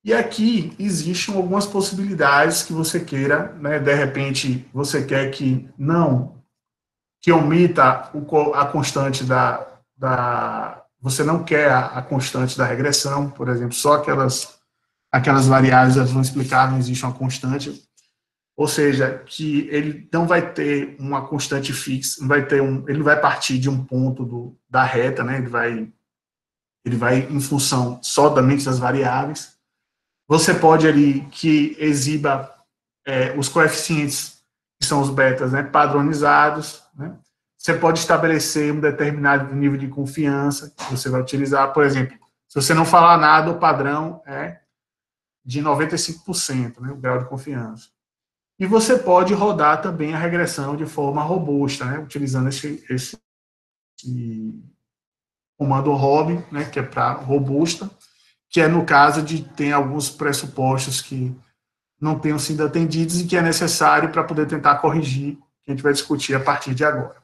E aqui existem algumas possibilidades que você queira, né? De repente, você quer que omita a constante você não quer a constante da regressão, por exemplo, só aquelas variáveis elas vão explicar, não existe uma constante, ou seja, que ele não vai ter uma constante fixa, ele não vai partir de um ponto da reta, né? Ele vai em função somente das variáveis. Você pode ali que exiba os coeficientes que são os betas, né, padronizados, né? Você pode estabelecer um determinado nível de confiança que você vai utilizar. Por exemplo, se você não falar nada, o padrão é de 95%, né, o grau de confiança. E você pode rodar também a regressão de forma robusta, né, utilizando esse comando ROB, né, que é para robusta, que é no caso de ter alguns pressupostos que não tenham sido atendidos e que é necessário para poder tentar corrigir, que a gente vai discutir a partir de agora.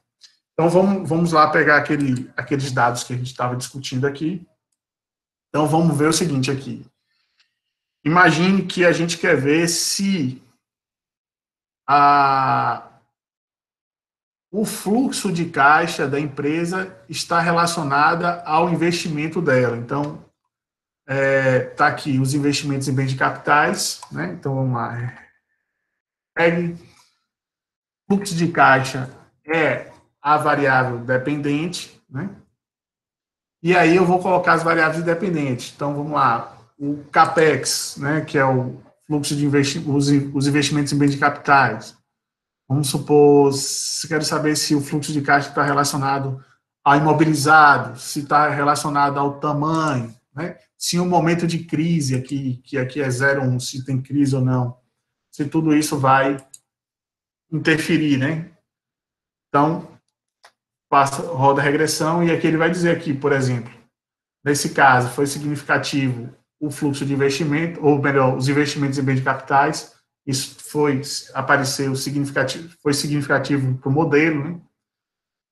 Então, vamos lá pegar aqueles dados que a gente estava discutindo aqui. Então, vamos ver o seguinte aqui. Imagine que a gente quer ver se o fluxo de caixa da empresa está relacionada ao investimento dela. Então, está aqui os investimentos em bens de capitais, né? Então, vamos lá. Fluxo de caixa é a variável dependente, né? E aí eu vou colocar as variáveis dependentes. Então, vamos lá. O CAPEX, né, que é o fluxo de os investimentos em bens de capitais. Vamos supor, quero saber se o fluxo de caixa está relacionado ao imobilizado, se está relacionado ao tamanho, né? Se um momento de crise aqui, que aqui é 0,1, se tem crise ou não, se tudo isso vai interferir, né? Então, roda a regressão e aqui ele vai dizer aqui, por exemplo, nesse caso, foi significativo o fluxo de investimento, ou melhor, os investimentos em bens de capitais, isso foi significativo para o modelo, né?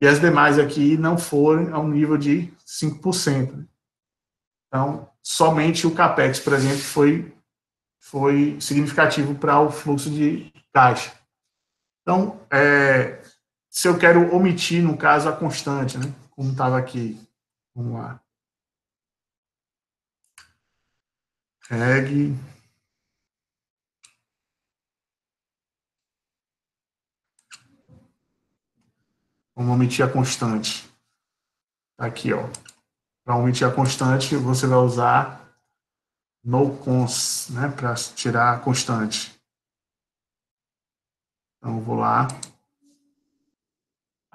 E as demais aqui não foram ao nível de 5%. Né? Então, somente o CAPEX, por exemplo, foi significativo para o fluxo de caixa. Então, se eu quero omitir, no caso, a constante, né? Como estava aqui. Vamos lá. Reg. Vamos omitir a constante. Aqui, ó. Para omitir a constante, você vai usar no-cons, né? Para tirar a constante. Então, eu vou lá.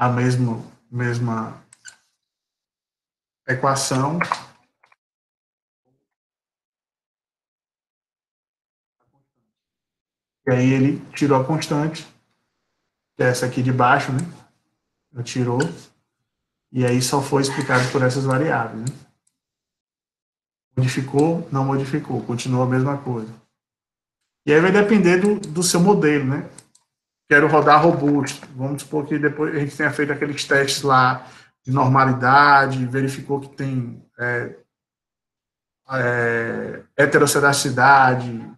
A mesma equação. E aí ele tirou a constante, que é essa aqui de baixo, né? Ele tirou. E aí só foi explicado por essas variáveis, né? Modificou, não modificou, continua a mesma coisa. E aí vai depender do seu modelo, né? Quero rodar robusto. Vamos supor que depois a gente tenha feito aqueles testes lá de normalidade, verificou que tem heterossedacidade,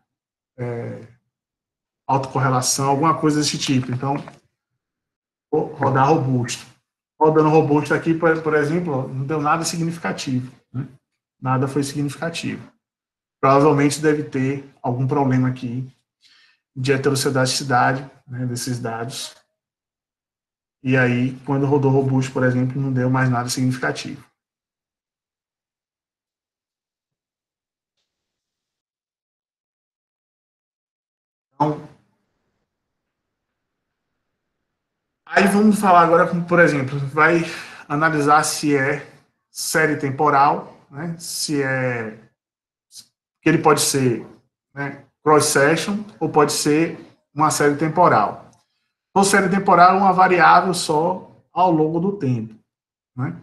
autocorrelação, alguma coisa desse tipo. Então, vou rodar robusto. Rodando robusto aqui, por exemplo, não deu nada significativo. Né? Nada foi significativo. Provavelmente deve ter algum problema aqui de heterossedacidade, né, desses dados. E aí, quando rodou robusto, por exemplo, não deu mais nada significativo. Então, aí vamos falar agora, por exemplo, vai analisar se é série temporal, né, se é que ele pode ser, né, cross-section ou pode ser uma série temporal. Então, série temporal é uma variável só ao longo do tempo. Né?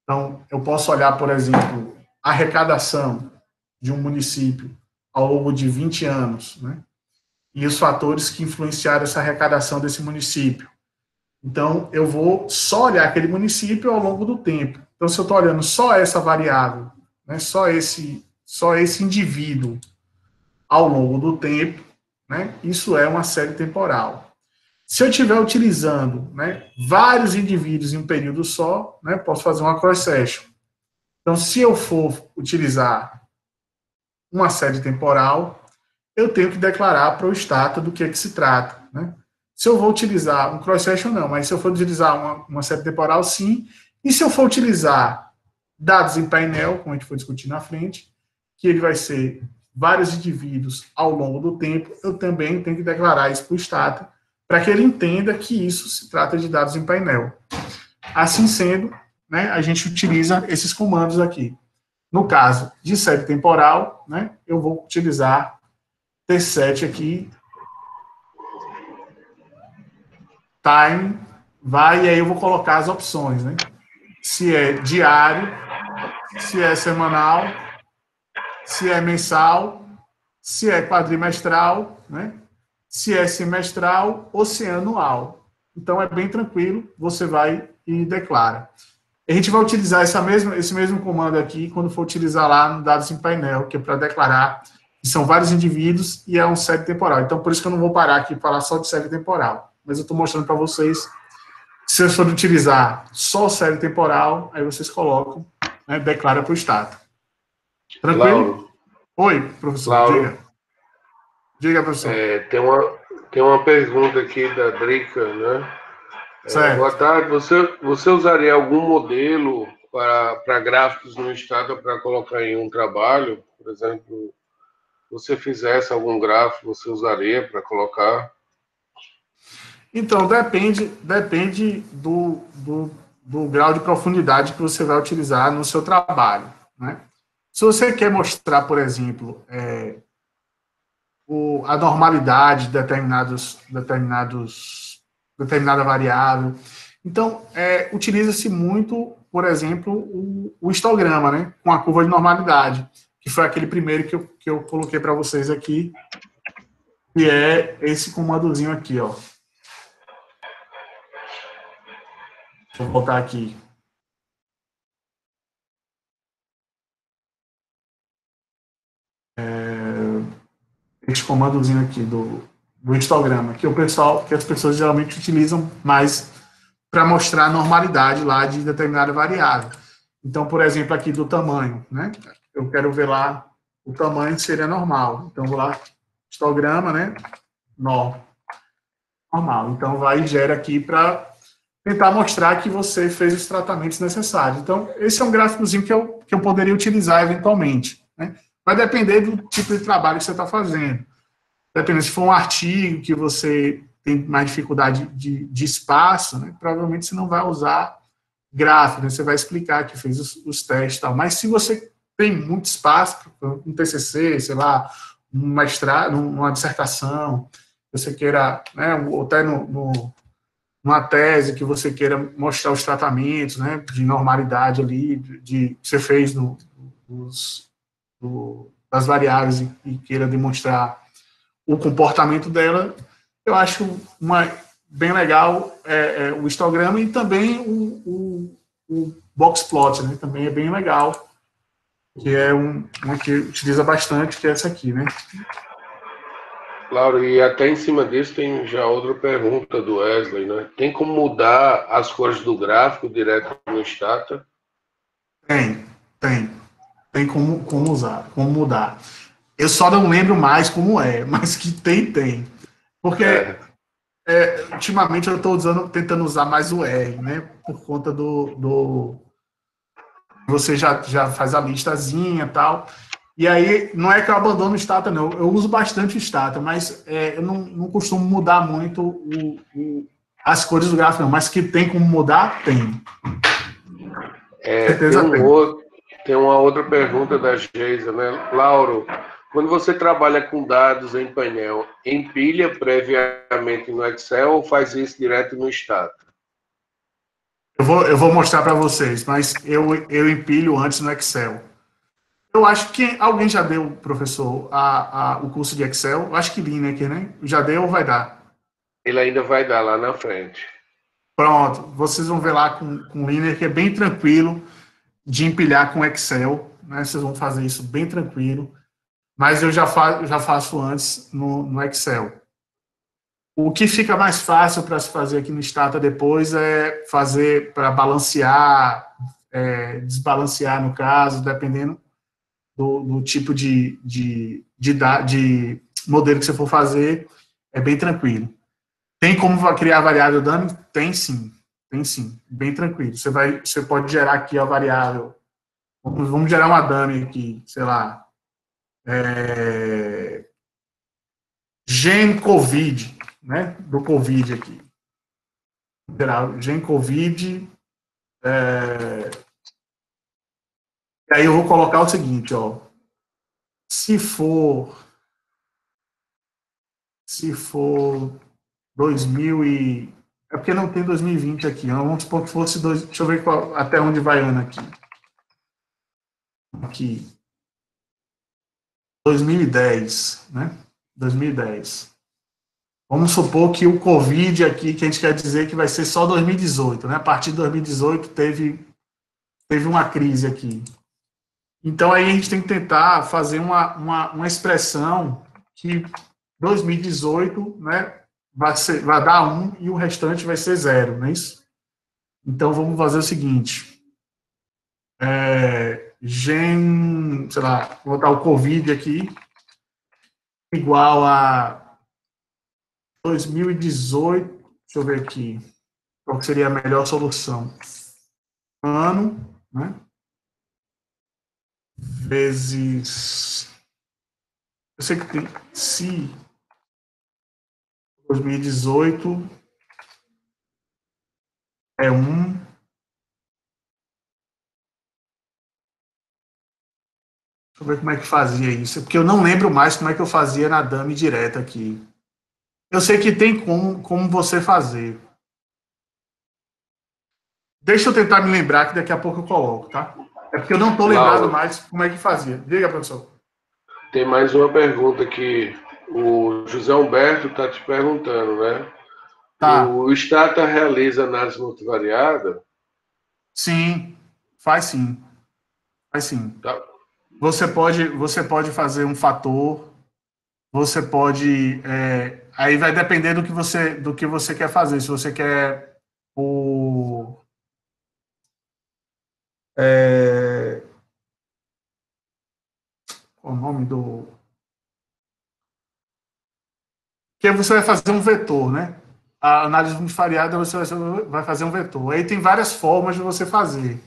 Então, eu posso olhar, por exemplo, a arrecadação de um município ao longo de 20 anos, né? E os fatores que influenciaram essa arrecadação desse município. Então, eu vou só olhar aquele município ao longo do tempo. Então, se eu estou olhando só essa variável, né, só esse indivíduo ao longo do tempo, né, isso é uma série temporal. Se eu estiver utilizando, né, vários indivíduos em um período só, né, posso fazer uma cross-section. Então, se eu for utilizar uma série temporal, eu tenho que declarar para o Stata do que se trata. Né? Se eu vou utilizar um cross-section, não, mas se eu for utilizar uma série temporal, sim. E se eu for utilizar dados em painel, como a gente foi discutir na frente, que ele vai ser vários indivíduos ao longo do tempo, eu também tenho que declarar isso para o Stata, para que ele entenda que isso se trata de dados em painel. Assim sendo, né, a gente utiliza esses comandos aqui. No caso de série temporal, né, eu vou utilizar T7 aqui, time, vai, e aí eu vou colocar as opções, né? Se é diário, se é semanal, se é mensal, se é quadrimestral, né? Se é semestral ou se é anual. Então, é bem tranquilo, você vai e declara. A gente vai utilizar esse mesmo comando aqui quando for utilizar lá no dados em painel, que é para declarar que são vários indivíduos e é um série temporal. Então, por isso que eu não vou parar aqui e falar só de série temporal. Mas eu estou mostrando para vocês, se vocês forem utilizar só série temporal, aí vocês colocam, né, declara para o Estado. Tranquilo? Lauro. Oi, professor, Lauro, diga. Diga, professor. Tem uma pergunta aqui da Drica, né? Boa Certo. tarde. Você usaria algum modelo para gráficos no Stata para colocar em um trabalho? Por exemplo, se você fizesse algum gráfico, você usaria para colocar? Então, depende do grau de profundidade que você vai utilizar no seu trabalho, né? Se você quer mostrar, por exemplo, a normalidade de determinada variável, então, utiliza-se muito, por exemplo, o histograma, né, com a curva de normalidade, que foi aquele primeiro que eu coloquei para vocês aqui, que é esse comandozinho aqui, ó. Vou voltar aqui. Esse comandozinho aqui do histograma, que as pessoas geralmente utilizam mais para mostrar a normalidade lá de determinada variável. Então, por exemplo, aqui do tamanho, né? Eu quero ver lá o tamanho que seria normal. Então, vou lá, histograma, né? Normal. Então, vai e gera aqui para tentar mostrar que você fez os tratamentos necessários. Então, esse é um gráficozinho que eu poderia utilizar eventualmente, né? Vai depender do tipo de trabalho que você está fazendo. Dependendo, se for um artigo que você tem mais dificuldade de espaço, né, provavelmente você não vai usar gráfico, né, você vai explicar que fez os testes e tal. Mas se você tem muito espaço, um TCC, sei lá, um mestrado, uma dissertação, você queira, né, ou até numa tese que você queira mostrar os tratamentos, né, de normalidade ali, que você fez das variáveis e queira demonstrar o comportamento dela, eu acho bem legal o histograma e também o boxplot, né? Também é bem legal, que é uma que utiliza bastante, que é essa aqui, né? Lauro, e até em cima disso tem já outra pergunta do Wesley, né? Tem como mudar as cores do gráfico direto no Stata? Tem. Tem como usar, como mudar. Eu só não lembro mais como é, mas que tem. Porque ultimamente eu estou tentando usar mais o R, né? Por conta você já faz a listazinha e tal. E aí, não é que eu abandono o Stata, não. Eu uso bastante o Stata, mas eu não costumo mudar muito as cores do gráfico, não. Mas que tem como mudar, tem. Certeza tem. Tem uma outra pergunta da Geisa, né? Lauro, quando você trabalha com dados em painel, empilha previamente no Excel ou faz isso direto no Stata? Eu vou mostrar para vocês, mas eu empilho antes no Excel. Eu acho que alguém já deu, professor, o curso de Excel. Eu acho que Lineker, né? Já deu ou vai dar? Ele ainda vai dar lá na frente. Pronto, vocês vão ver lá com o Lineker, que é bem tranquilo de empilhar com Excel, né? Vocês vão fazer isso bem tranquilo. Mas eu já faço antes no Excel. O que fica mais fácil para se fazer aqui no Stata depois é fazer para balancear, desbalancear no caso, dependendo do tipo de modelo que você for fazer, é bem tranquilo. Tem como criar variável dummy? Tem sim, bem tranquilo. Você pode gerar aqui a variável, vamos gerar uma dummy aqui, sei lá, gen COVID, né, do COVID aqui. Geral, Gen COVID. E aí eu vou colocar o seguinte, ó. Se for 2000 e... É porque não tem 2020 aqui. Vamos supor que fosse... Deixa eu ver até onde vai ano aqui. Aqui. 2010, né? 2010. Vamos supor que o Covid aqui, que a gente quer dizer que vai ser só 2018, né? A partir de 2018 teve uma crise aqui. Então, aí a gente tem que tentar fazer uma expressão que 2018, né, vai dar 1 e o restante vai ser 0, não é isso? Então, vamos fazer o seguinte. Sei lá, vou botar o Covid aqui, igual a 2018, deixa eu ver aqui, qual seria a melhor solução? Ano, né? Vezes... Eu sei que tem... Se 2018 é 1... Deixa eu ver como é que fazia isso, porque eu não lembro mais como é que eu fazia na dummy direta aqui. Eu sei que tem como você fazer. Deixa eu tentar me lembrar, que daqui a pouco eu coloco, tá? É porque eu não estou lembrado mais como é que fazia. Diga, professor. Tem mais uma pergunta que o José Humberto está te perguntando, né? Tá. O Stata realiza análise multivariada? Sim, faz sim. Faz sim. Tá. Você pode fazer um fator, você pode... aí vai depender do que você quer fazer. Se você quer qual o nome do... Que você vai fazer um vetor, né? A análise multivariada você vai fazer um vetor. Aí tem várias formas de você fazer.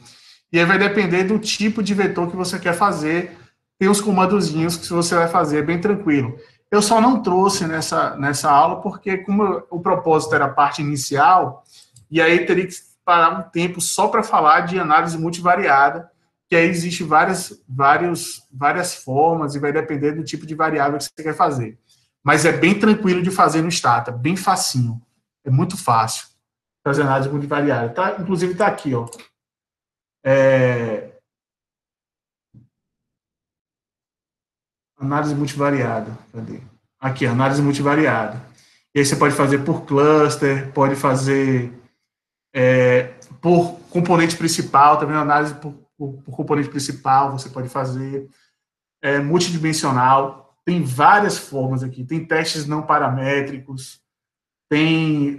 E aí vai depender do tipo de vetor que você quer fazer. Tem os comandozinhos que você vai fazer, é bem tranquilo. Eu só não trouxe nessa aula porque, como o propósito era a parte inicial, e aí teria que parar um tempo só para falar de análise multivariada, que aí existe várias formas e vai depender do tipo de variável que você quer fazer. Mas é bem tranquilo de fazer no Stata, bem facinho. É muito fácil fazer análise multivariada. Tá? Inclusive está aqui, ó. Análise multivariada. Cadê? Aqui, análise multivariada. E aí você pode fazer por cluster, pode fazer por componente principal, também análise por componente principal, você pode fazer multidimensional. Tem várias formas aqui. Tem testes não paramétricos, tem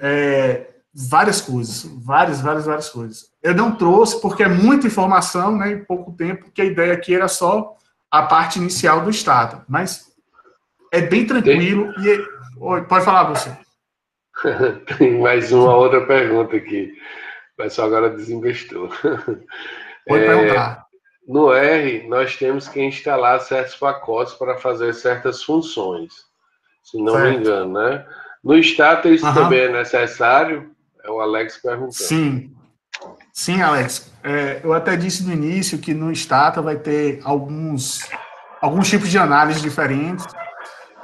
várias coisas, várias coisas. Eu não trouxe porque é muita informação, né, em pouco tempo, que a ideia aqui era só a parte inicial do Stata, mas é bem tranquilo e... Pode falar, você. Tem mais uma outra pergunta aqui. O pessoal agora desinvestiu. Pode perguntar. No R, nós temos que instalar certos pacotes para fazer certas funções, se não me engano, né? No Stata, isso também é necessário? É o Alex perguntando. Sim, Alex. Eu até disse no início que no Stata vai ter alguns tipos de análise diferentes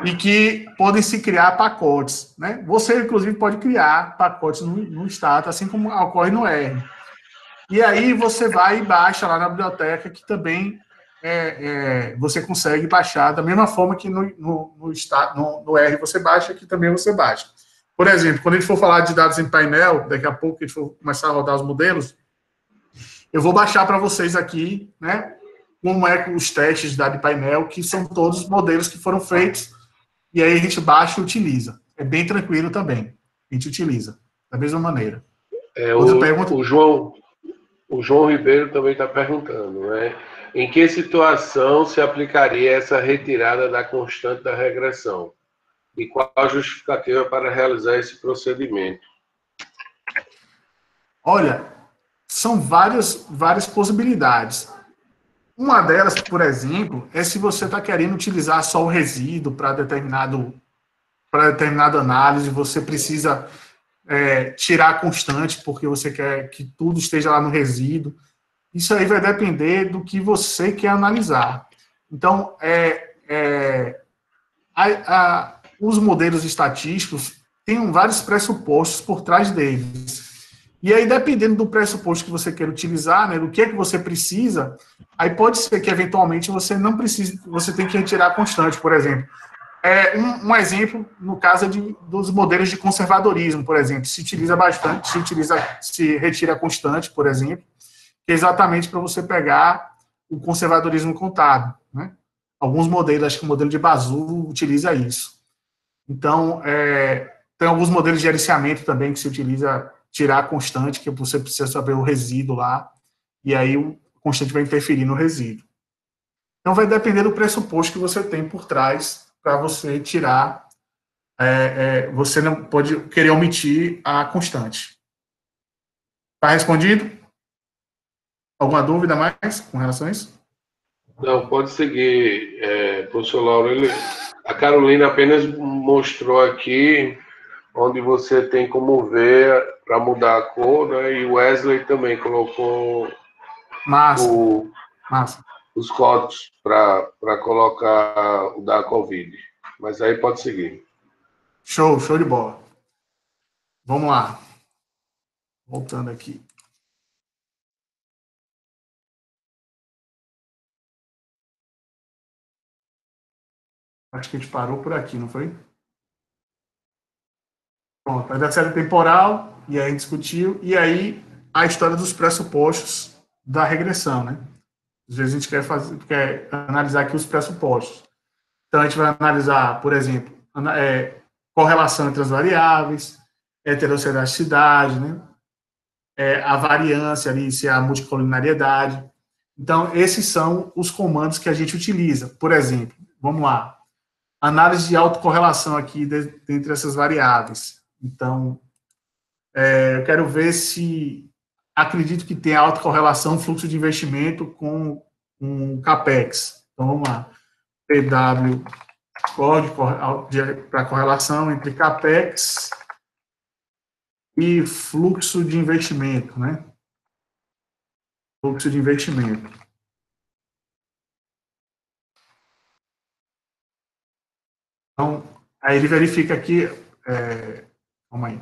e que podem se criar pacotes, né? Você, inclusive, pode criar pacotes no Stata, assim como ocorre no R. E aí você vai e baixa lá na biblioteca, que também você consegue baixar da mesma forma que no R você baixa, aqui também você baixa. Por exemplo, quando a gente for falar de dados em painel, daqui a pouco que a gente for começar a rodar os modelos, eu vou baixar para vocês aqui, né, como é os testes de dados em painel, que são todos os modelos que foram feitos, e aí a gente baixa e utiliza. É bem tranquilo também. A gente utiliza da mesma maneira. O João Ribeiro também está perguntando, né? Em que situação se aplicaria essa retirada da constante da regressão? E qual a justificativa para realizar esse procedimento? Olha, são várias possibilidades. Uma delas, por exemplo, é se você está querendo utilizar só o resíduo para para determinada análise, você precisa tirar a constante, porque você quer que tudo esteja lá no resíduo. Isso aí vai depender do que você quer analisar. Então, os modelos estatísticos têm vários pressupostos por trás deles. E aí, dependendo do pressuposto que você quer utilizar, né, do que é que você precisa, aí pode ser que, eventualmente, você não precise, você tem que retirar a constante, por exemplo. Um exemplo, no caso dos modelos de conservadorismo, por exemplo, se utiliza bastante, se retira a constante, por exemplo, que é exatamente para você pegar o conservadorismo contábil, né? Alguns modelos, acho que o modelo de Bazou utiliza isso. Então, tem alguns modelos de gerenciamento também que se utiliza tirar a constante, que você precisa saber o resíduo lá, e aí o constante vai interferir no resíduo. Então, vai depender do pressuposto que você tem por trás para você tirar. Você não pode querer omitir a constante. Está respondido? Alguma dúvida mais com relação a isso? Não, pode seguir, professor Lauro. A Carolina apenas mostrou aqui onde você tem como ver para mudar a cor, né? E o Wesley também colocou Massa. Os códigos para colocar o da Covid. Mas aí pode seguir. Show de bola. Vamos lá. Voltando aqui. Acho que a gente parou por aqui, não foi? Pronto, aí da série temporal, e aí discutiu, e aí a história dos pressupostos da regressão, né? Às vezes a gente quer analisar aqui os pressupostos. Então a gente vai analisar, por exemplo, correlação entre as variáveis, heterossedasticidade, né? A variância ali, se é a multicoliniariedade. Então, esses são os comandos que a gente utiliza. Por exemplo, vamos lá. Análise de autocorrelação aqui entre essas variáveis. Então, eu quero ver se acredito que tem autocorrelação fluxo de investimento com CAPEX. Então, vamos lá. PW, código para correlação entre CAPEX e fluxo de investimento, né? Fluxo de investimento. Então, aí ele verifica aqui, calma aí.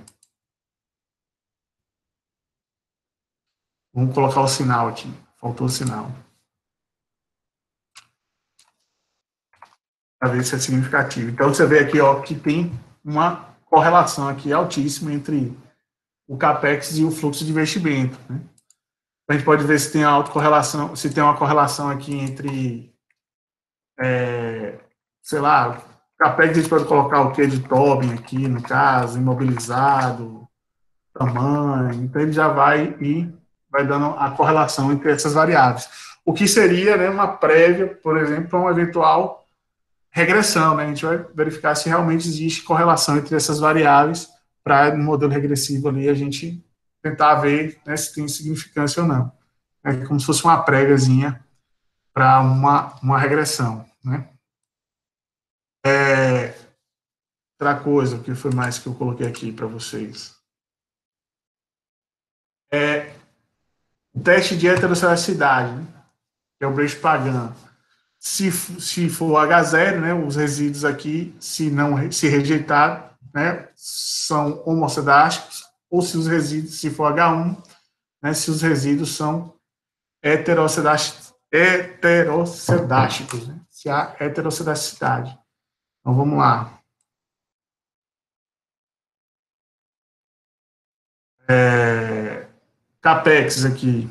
Vamos colocar o sinal aqui. Faltou o sinal. Para ver se é significativo. Então, você vê aqui, ó, que tem uma correlação aqui altíssima entre o CAPEX e o fluxo de investimento, né? A gente pode ver se tem autocorrelação, se tem uma correlação aqui entre, sei lá, CAPEX a gente pode colocar o que de Tobin aqui, no caso, imobilizado, tamanho, então ele já vai dando a correlação entre essas variáveis. O que seria, né, uma prévia, por exemplo, para uma eventual regressão, né? A gente vai verificar se realmente existe correlação entre essas variáveis para no modelo regressivo ali a gente tentar ver, né, se tem significância ou não. É como se fosse uma préviazinha para uma regressão, né? Outra coisa, o que foi mais que eu coloquei aqui para vocês? Teste de heterossedasticidade, né? Que é o Brecht-Pagan. Se for H0, né, os resíduos aqui, se rejeitar, né, são homocedásticos, ou se os resíduos, se for H1, né, se os resíduos são heterossedásticos, né, se há heterossedasticidade. Então, vamos lá. CAPEX aqui.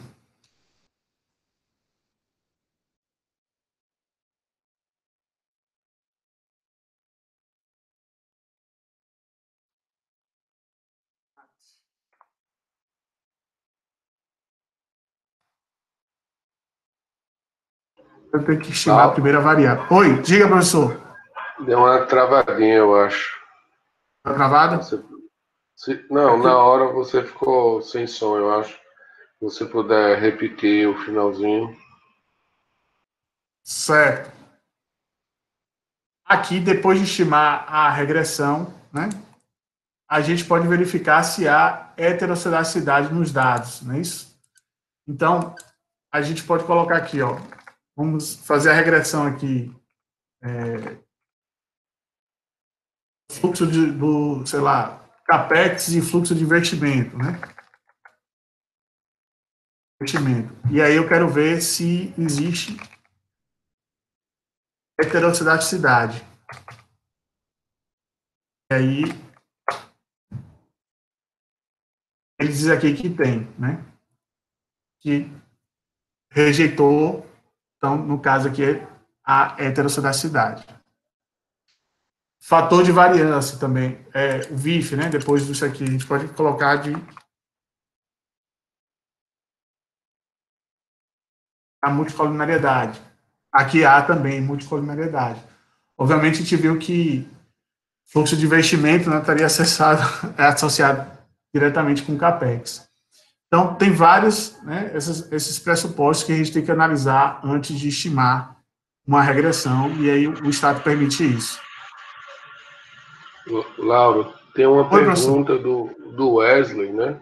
Eu tenho que estimar a primeira variável. Oi, diga, professor. Deu uma travadinha, eu acho. Está travado? Não, na hora você ficou sem som, eu acho. Se você puder repetir o finalzinho. Certo. aqui, depois de estimar a regressão, né, a gente pode verificar se há heterossedacidade nos dados, não é isso? Então, a gente pode colocar aqui, ó, vamos fazer a regressão aqui, fluxo do, sei lá, CAPEX e fluxo de investimento, né? Investimento. E aí eu quero ver se existe heterossedacidade. E aí, ele diz aqui que tem, né? Que rejeitou, então, no caso aqui, a heterossedacidade. Fator de variância também, o VIF, né? Depois disso aqui, a gente pode colocar de a multicolumnariedade. Aqui há também multicolumnariedade. Obviamente, a gente viu que fluxo de investimento, né, estaria associado diretamente com o CAPEX. Então, tem vários, né, esses pressupostos que a gente tem que analisar antes de estimar uma regressão, e aí o Estado permite isso. Lauro, tem uma Oi, professor. pergunta do Wesley, né?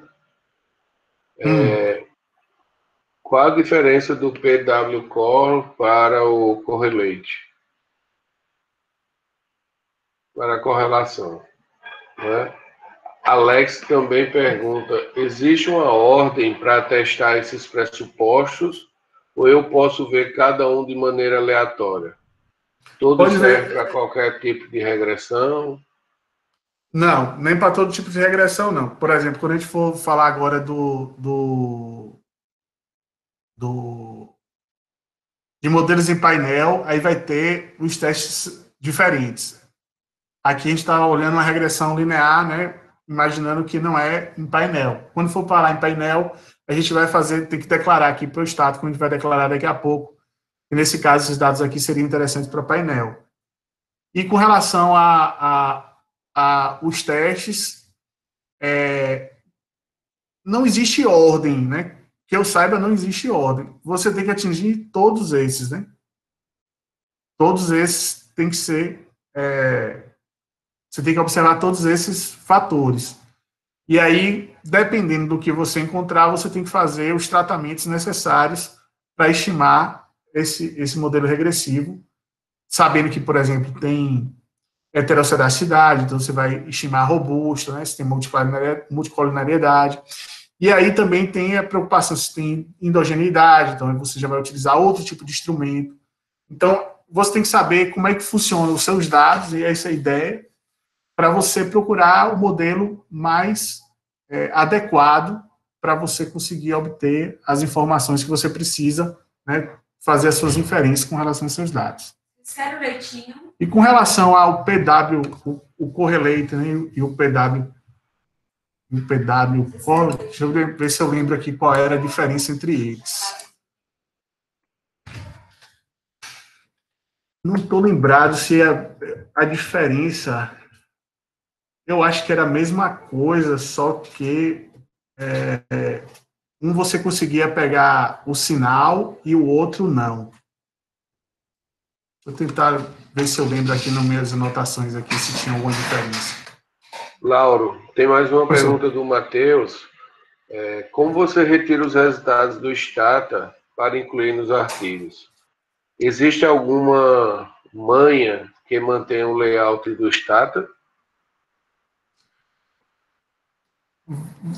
Qual a diferença do PW Core para o Correlate? Para a correlação, né? Alex também pergunta, existe uma ordem para testar esses pressupostos ou eu posso ver cada um de maneira aleatória? Todos servem para qualquer tipo de regressão? Não, nem para todo tipo de regressão, não. Por exemplo, quando a gente for falar agora de modelos em painel, aí vai ter os testes diferentes. Aqui a gente está olhando uma regressão linear, né? Imaginando que não é em painel. Quando for falar em painel, a gente vai tem que declarar aqui para o Estado, como a gente vai declarar daqui a pouco. E nesse caso, esses dados aqui seriam interessantes para painel. E com relação a os testes, não existe ordem, né? Que eu saiba, não existe ordem. Você tem que atingir todos esses, né? Todos esses tem que ser... você tem que observar todos esses fatores. E aí, dependendo do que você encontrar, você tem que fazer os tratamentos necessários para estimar esse modelo regressivo, sabendo que, por exemplo, tem heterossedacidade, então você vai estimar robusto, né? Se tem multicolunariedade. E aí também tem a preocupação se tem endogeneidade, então você já vai utilizar outro tipo de instrumento. Então, você tem que saber como é que funcionam os seus dados, e essa é a ideia, para você procurar o modelo mais adequado para você conseguir obter as informações que você precisa, né, fazer as suas inferências com relação aos seus dados. Quero leitinho. E com relação ao PW, o correlate, né, e o PW Core, deixa eu ver se eu lembro aqui qual era a diferença entre eles. Não estou lembrado se a diferença... Eu acho que era a mesma coisa, só que um você conseguia pegar o sinal e o outro não. Vou tentar ver se eu lembro aqui nas minhas anotações aqui se tinha alguma diferença. Lauro, tem mais uma pergunta do Matheus. Como você retira os resultados do Stata para incluir nos arquivos? Existe alguma manha que mantenha o layout do Stata?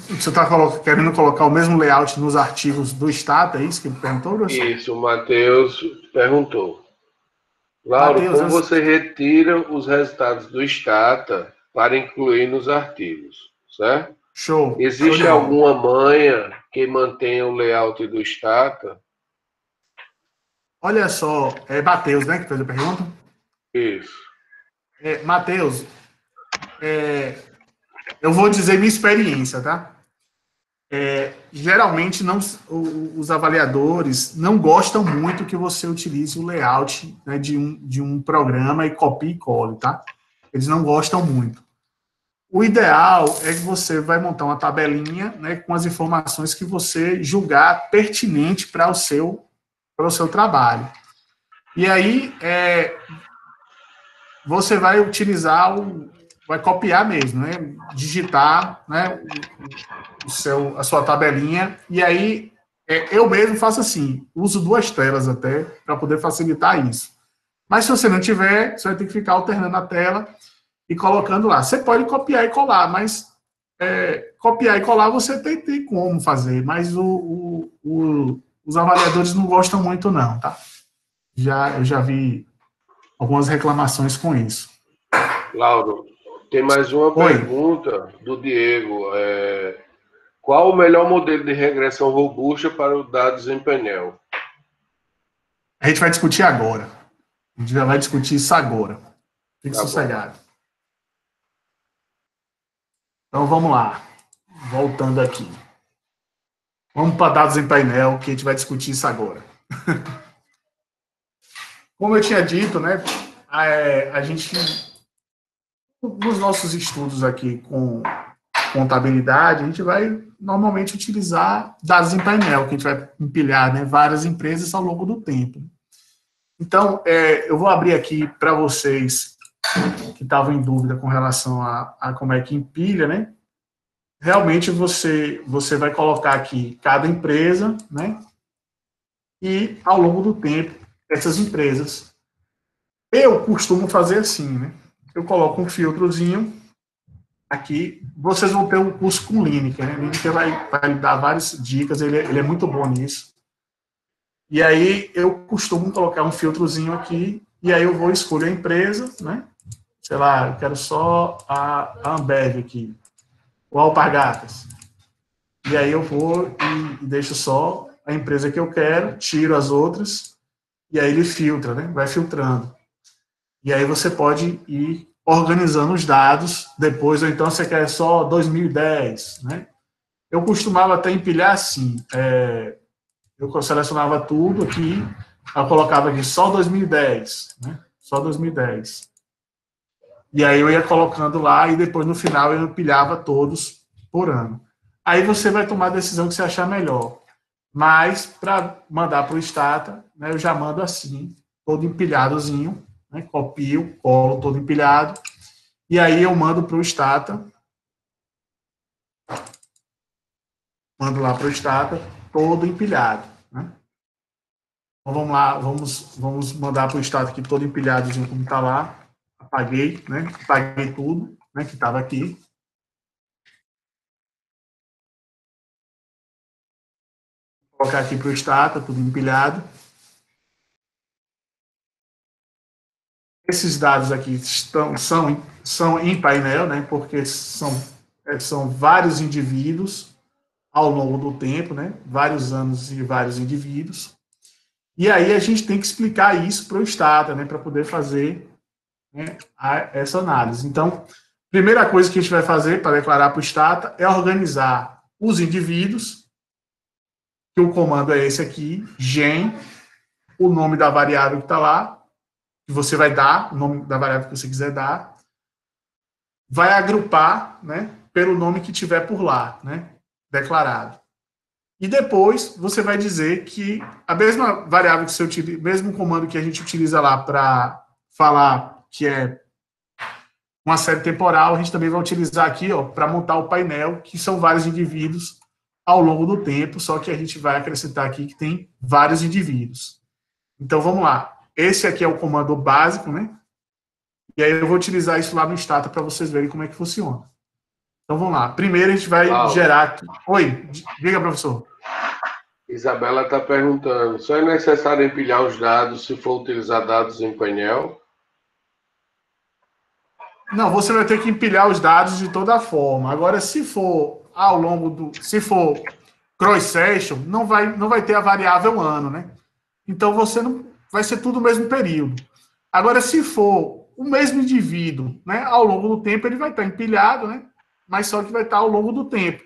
Você está querendo colocar o mesmo layout nos artigos do Stata, é isso que ele perguntou, professor? Isso, o Matheus perguntou. Lauro, Mateus, como você retira os resultados do Stata para incluir nos arquivos, certo? Show. Existe alguma manha que mantenha o layout do Stata? Olha só, Mateus, né, que fez a pergunta? Isso. Mateus, eu vou dizer minha experiência, tá? Geralmente, os avaliadores não gostam muito que você utilize o layout, né, de um programa e copie e cole, tá? Eles não gostam muito. O ideal é que você vai montar uma tabelinha, né, com as informações que você julgar pertinente para o seu trabalho. E aí, você vai utilizar vai copiar mesmo, né? Digitar, né? A sua tabelinha, e aí eu mesmo faço assim, uso duas telas até, para poder facilitar isso. Mas se você não tiver, você vai ter que ficar alternando a tela e colocando lá. Você pode copiar e colar, mas copiar e colar você tem como fazer, mas os avaliadores não gostam muito não, tá? Eu já vi algumas reclamações com isso. Lauro, tem mais uma Oi. pergunta do Diego. Qual o melhor modelo de regressão robusta para os dados em painel? A gente vai discutir agora. A gente já vai discutir isso agora. Fique sossegado. Então vamos lá. Voltando aqui. Vamos para dados em painel, que a gente vai discutir isso agora. Como eu tinha dito, né? A gente, nos nossos estudos aqui com contabilidade, a gente vai normalmente utilizar dados em painel, que a gente vai empilhar, né, várias empresas ao longo do tempo. Então, eu vou abrir aqui para vocês que estavam em dúvida com relação a como é que empilha, né? Realmente você vai colocar aqui cada empresa, né? E ao longo do tempo, essas empresas. Eu costumo fazer assim, né? Eu coloco um filtrozinho aqui. Vocês vão ter um curso com Lineker, né? Lineker vai dar várias dicas, ele é muito bom nisso. E aí eu costumo colocar um filtrozinho aqui, e aí eu vou escolher a empresa, né? Sei lá, eu quero só a Ambev aqui, ou a Alpargatas. E aí eu vou e deixo só a empresa que eu quero, tiro as outras, e aí ele filtra, né? Vai filtrando. E aí você pode ir organizando os dados depois, ou então você quer só 2010, né? Eu costumava até empilhar assim, eu selecionava tudo aqui, eu colocava aqui só 2010, né? Só 2010. E aí eu ia colocando lá e depois no final eu empilhava todos por ano. Aí você vai tomar a decisão que você achar melhor. Mas para mandar para o Stata, né, eu já mando assim, todo empilhadozinho, né, copio, colo todo empilhado, e aí eu mando para o Stata, mando lá para o Stata, todo empilhado. Né? Então vamos lá, vamos mandar para o Stata aqui todo empilhadozinho como está lá. Apaguei, né? Apaguei tudo, né, que estava aqui. Vou colocar aqui para o Stata, tudo empilhado. Esses dados aqui são em painel, né? Porque são vários indivíduos ao longo do tempo, né? Vários anos e vários indivíduos. E aí a gente tem que explicar isso para o Stata, né? Para poder fazer, né, essa análise. Então, primeira coisa que a gente vai fazer para declarar para o Stata é organizar os indivíduos, que o comando é esse aqui, gen, o nome da variável que está lá, que você vai dar, o nome da variável que você quiser dar, vai agrupar, né, pelo nome que tiver por lá, né, declarado. E depois você vai dizer que a mesma variável que você utiliza, mesmo comando que a gente utiliza lá para falar que é uma série temporal, a gente também vai utilizar aqui, ó, para montar o painel, que são vários indivíduos ao longo do tempo, só que a gente vai acrescentar aqui que tem vários indivíduos. Então vamos lá. Esse aqui é o comando básico, né? E aí eu vou utilizar isso lá no Stata para vocês verem como é que funciona. Então vamos lá. Primeiro a gente vai gerar aqui. Oi, diga, professor. Isabela está perguntando: só é necessário empilhar os dados se for utilizar dados em painel? Não, você vai ter que empilhar os dados de toda forma. Agora, se for ao longo do. Se for cross-section, não vai ter a variável ano, né? Então você não. Vai ser tudo o mesmo período. Agora, se for o mesmo indivíduo, né, ao longo do tempo, ele vai estar empilhado, né? Mas só que vai estar ao longo do tempo.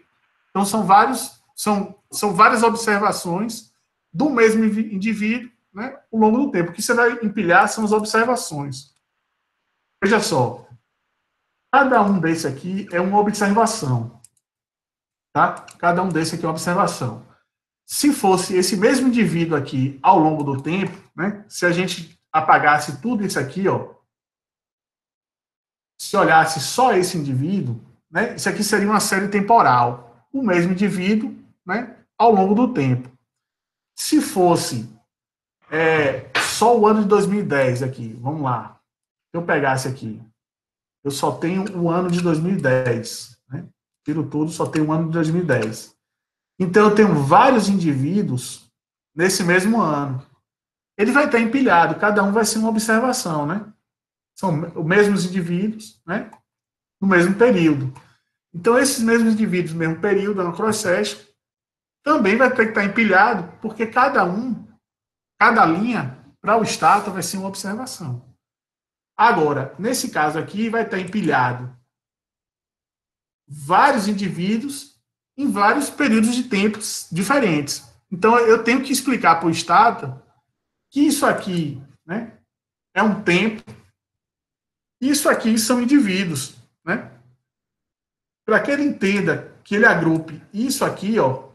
Então, são várias observações do mesmo indivíduo, né, ao longo do tempo. O que você vai empilhar são as observações. Veja só, cada um desse aqui é uma observação, tá? Cada um desse aqui é uma observação. Se fosse esse mesmo indivíduo aqui ao longo do tempo, né, se a gente apagasse tudo isso aqui, ó, se olhasse só esse indivíduo, né, isso aqui seria uma série temporal, o mesmo indivíduo, né, ao longo do tempo. Se fosse só o ano de 2010 aqui, vamos lá, se eu pegasse aqui, eu só tenho o ano de 2010, né, tiro tudo, só tenho o ano de 2010. Então, eu tenho vários indivíduos nesse mesmo ano. Ele vai estar empilhado, cada um vai ser uma observação, né? São os mesmos indivíduos, né? No mesmo período. Então, esses mesmos indivíduos no mesmo período, no cross-section, também vai ter que estar empilhado, porque cada linha, para o stata, vai ser uma observação. Agora, nesse caso aqui, vai estar empilhado vários indivíduos em vários períodos de tempos diferentes. Então, eu tenho que explicar para o stata que isso aqui, né, é um tempo, isso aqui são indivíduos, né? Para que ele entenda que ele agrupe isso aqui, ó,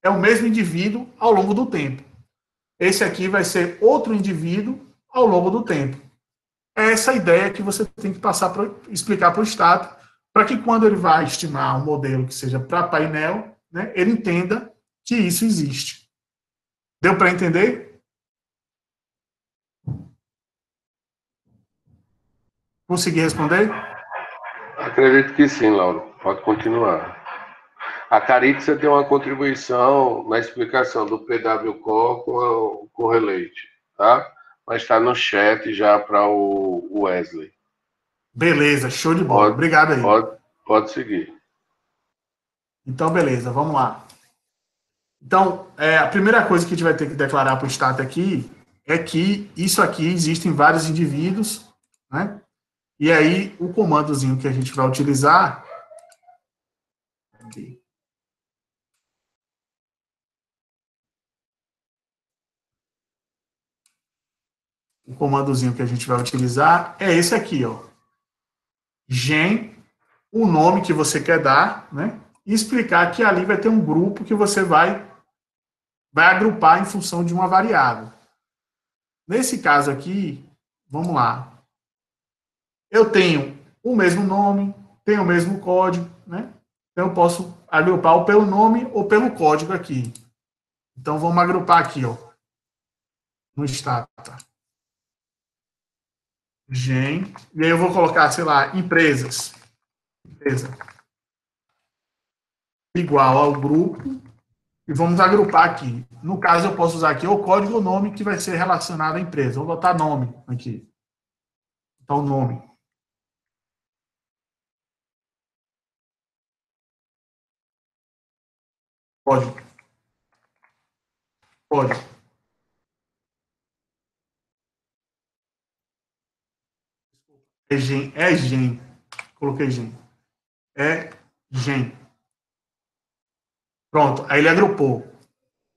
é o mesmo indivíduo ao longo do tempo. Esse aqui vai ser outro indivíduo ao longo do tempo. É essa ideia que você tem que passar para explicar para o Estado, para que quando ele vai estimar um modelo que seja para painel, né, ele entenda que isso existe. Deu para entender? Consegui responder? Acredito que sim, Lauro. Pode continuar. A Caritza tem uma contribuição na explicação do PW-Core com o Correlate, tá? Mas está no chat já para o Wesley. Beleza, show de bola. Obrigado aí. Pode seguir. Então, beleza, vamos lá. Então, a primeira coisa que a gente vai ter que declarar para o Estado aqui é que isso aqui existem vários indivíduos, né? E aí, o comandozinho que a gente vai utilizar... O comandozinho que a gente vai utilizar é esse aqui, ó. Gen, o nome que você quer dar, né? E explicar que ali vai ter um grupo que você vai agrupar em função de uma variável. Nesse caso aqui, vamos lá. Eu tenho o mesmo nome, tenho o mesmo código, né? Então, eu posso agrupar ou pelo nome ou pelo código aqui. Então, vamos agrupar aqui, ó, no stata. Gen, e aí eu vou colocar, sei lá, empresas. Empresa. Igual ao grupo, e vamos agrupar aqui. No caso, eu posso usar aqui o código ou nome que vai ser relacionado à empresa. Vou botar nome aqui. Então, nome. Código. Código. É gen. Coloquei gen. É gen. Pronto. Aí ele agrupou.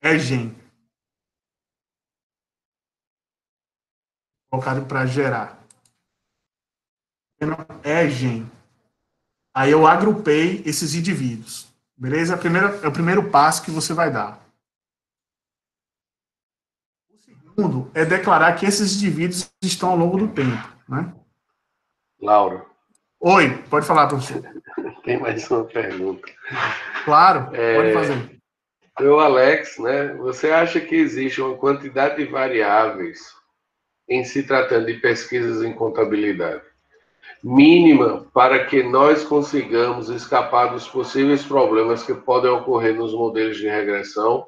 É gen. Colocado para gerar. É gen. Aí eu agrupei esses indivíduos. Beleza? É o primeiro passo que você vai dar. O segundo é declarar que esses indivíduos estão ao longo do tempo, né? Lauro. Oi, pode falar, professor. Tem mais uma pergunta. Claro, pode fazer. Então, Alex, né? Você acha que existe uma quantidade de variáveis em se tratando de pesquisas em contabilidade mínima para que nós consigamos escapar dos possíveis problemas que podem ocorrer nos modelos de regressão?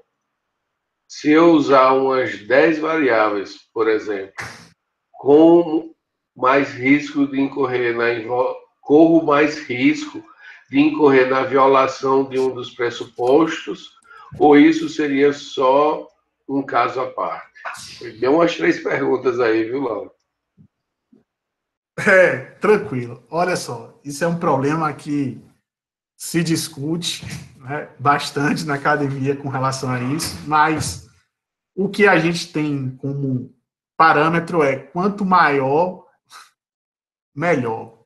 Se eu usar umas 10 variáveis, por exemplo, com mais risco de incorrer corro mais risco de incorrer na violação de um dos pressupostos, ou isso seria só um caso à parte? Deu umas 3 perguntas aí, viu, Laura? Tranquilo. Olha só, isso é um problema que se discute, né, bastante na academia com relação a isso, mas o que a gente tem como parâmetro é quanto maior, melhor.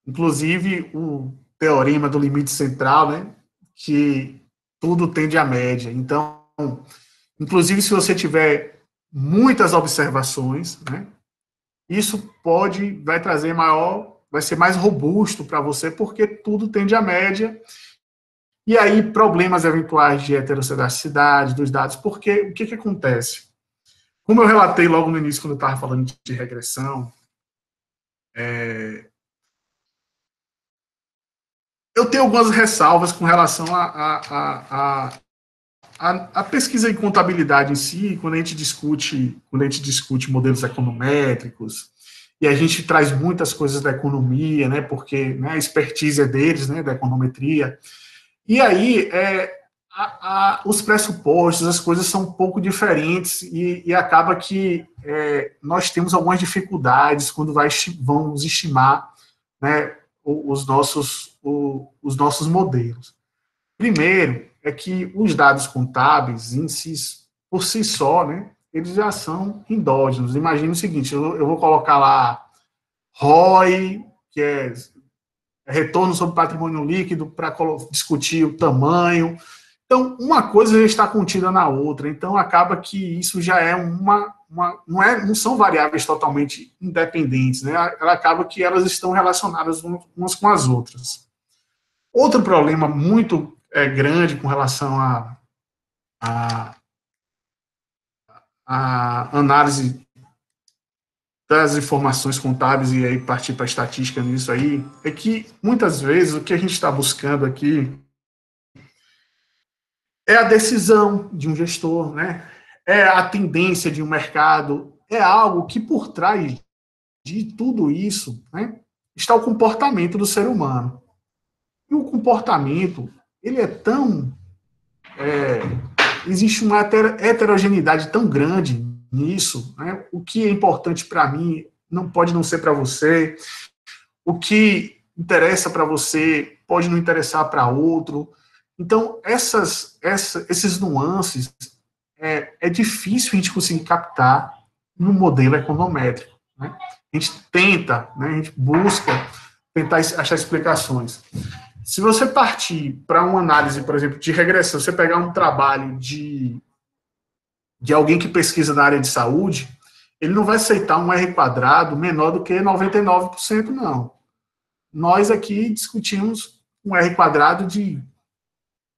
Inclusive, o teorema do limite central, né, que tudo tende à média. Então, inclusive, se você tiver muitas observações, né, isso vai trazer maior vai ser mais robusto para você, porque tudo tende à média. E aí, problemas eventuais de heterocedicidade dos dados, porque o que acontece? Como eu relatei logo no início, quando eu estava falando de regressão, eu tenho algumas ressalvas com relação à pesquisa em contabilidade em si, quando a gente discute modelos econométricos, e a gente traz muitas coisas da economia, né, porque, né, a expertise é deles, né, da econometria. E aí, os pressupostos, as coisas são um pouco diferentes e acaba que nós temos algumas dificuldades quando vamos estimar, né, os nossos modelos. Primeiro, é que os dados contábeis, por si só, né, eles já são endógenos. Imagina o seguinte, eu vou colocar lá ROI, que é retorno sobre patrimônio líquido, para discutir o tamanho. Então, uma coisa já está contida na outra. Então, acaba que isso já é não são variáveis totalmente independentes, né? Ela acaba que elas estão relacionadas umas com as outras. Outro problema muito grande com relação à análise das informações contábeis e aí partir para a estatística nisso aí, é que muitas vezes o que a gente está buscando aqui é a decisão de um gestor, né? É a tendência de um mercado, é algo que por trás de tudo isso, né, está o comportamento do ser humano. E o comportamento, ele é tão... existe uma heterogeneidade tão grande nisso, né? O que é importante para mim não pode não ser para você, o que interessa para você pode não interessar para outro. Então, esses nuances é difícil a gente conseguir captar no modelo econométrico, né? A gente tenta, né, a gente busca tentar achar explicações. Se você partir para uma análise, por exemplo, de regressão, você pegar um trabalho de alguém que pesquisa na área de saúde, ele não vai aceitar um R quadrado menor do que 99%, não. Nós aqui discutimos um R quadrado de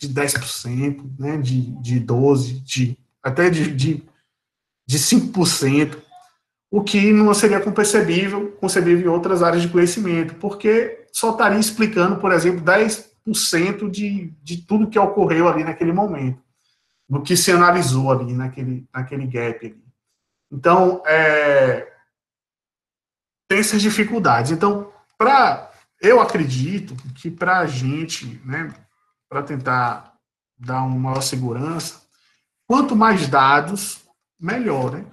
10%, né, de 12%, até de 5%, o que não seria concebível em outras áreas de conhecimento, porque só estaria explicando, por exemplo, 10% de tudo que ocorreu ali naquele momento, do que se analisou ali naquele gap ali. Então, tem essas dificuldades. Então, eu acredito que para a gente, né, para tentar dar uma maior segurança, quanto mais dados, melhor, né?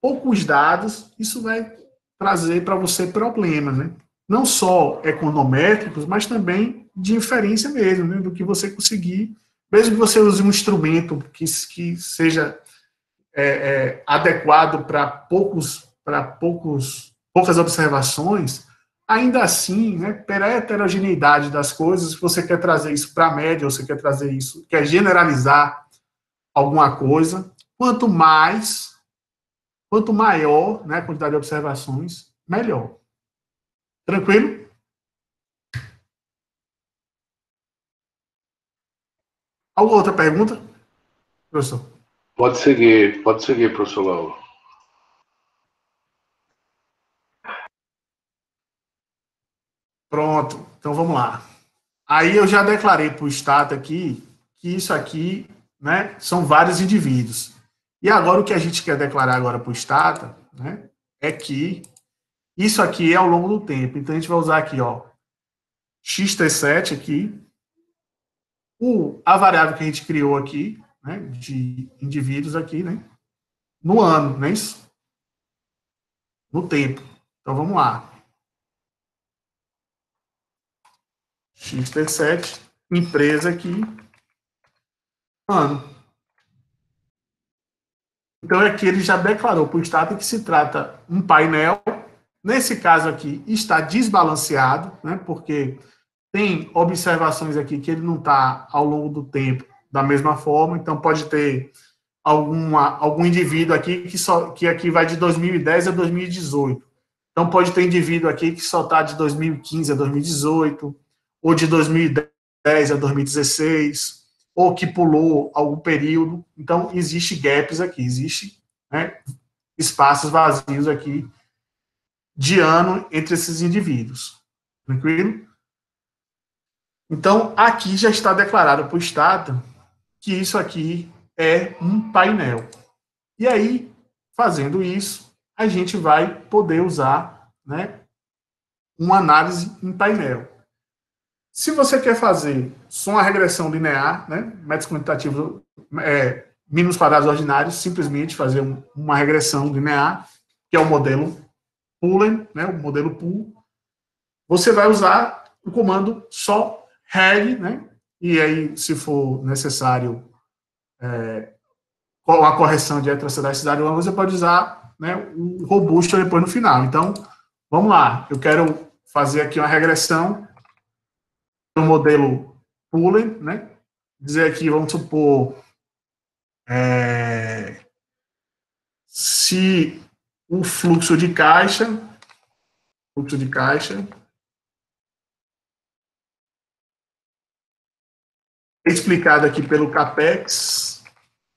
Poucos dados, isso vai trazer para você problemas, né? Não só econométricos, mas também de inferência mesmo, né? Do que você conseguir, mesmo que você use um instrumento que seja adequado para poucas observações, ainda assim, né, pela heterogeneidade das coisas, se você quer trazer isso para a média, ou você quer trazer isso, quer generalizar alguma coisa, quanto maior, né, a quantidade de observações, melhor. Tranquilo? Alguma outra pergunta, professor? Pode seguir, professor Lauro. Pronto, então vamos lá. Aí eu já declarei para o Estado aqui que isso aqui, né, são vários indivíduos. E agora o que a gente quer declarar agora para o Estado, né, é que isso aqui é ao longo do tempo. Então a gente vai usar aqui, ó, XT7 aqui, a variável que a gente criou aqui, né, de indivíduos aqui, né, no ano, não é isso? No tempo. Então vamos lá. XT7, empresa aqui, ano. Então, aqui ele já declarou para o Estado que se trata um painel. Nesse caso aqui, está desbalanceado, né, porque tem observações aqui que ele não está ao longo do tempo da mesma forma. Então, pode ter algum indivíduo aqui que aqui vai de 2010 a 2018. Então, pode ter indivíduo aqui que só está de 2015 a 2018, ou de 2010 a 2016, ou que pulou algum período. Então, existe gaps aqui, existe, né, espaços vazios aqui de ano entre esses indivíduos. Tranquilo? Então, aqui já está declarado para o Estado que isso aqui é um painel. E aí, fazendo isso, a gente vai poder usar, né, uma análise em painel. Se você quer fazer só uma regressão linear, né, métodos quantitativos mínimos quadrados ordinários, simplesmente fazer uma regressão linear, que é o modelo Poolen, né, o modelo Pool, você vai usar o comando só reg, né, e aí, se for necessário a correção de heterocedacidade, você pode usar, né, o robusto depois no final. Então, vamos lá. Eu quero fazer aqui uma regressão no modelo Poolen, né? Dizer aqui, vamos supor, se o fluxo de caixa é explicado aqui pelo CAPEX,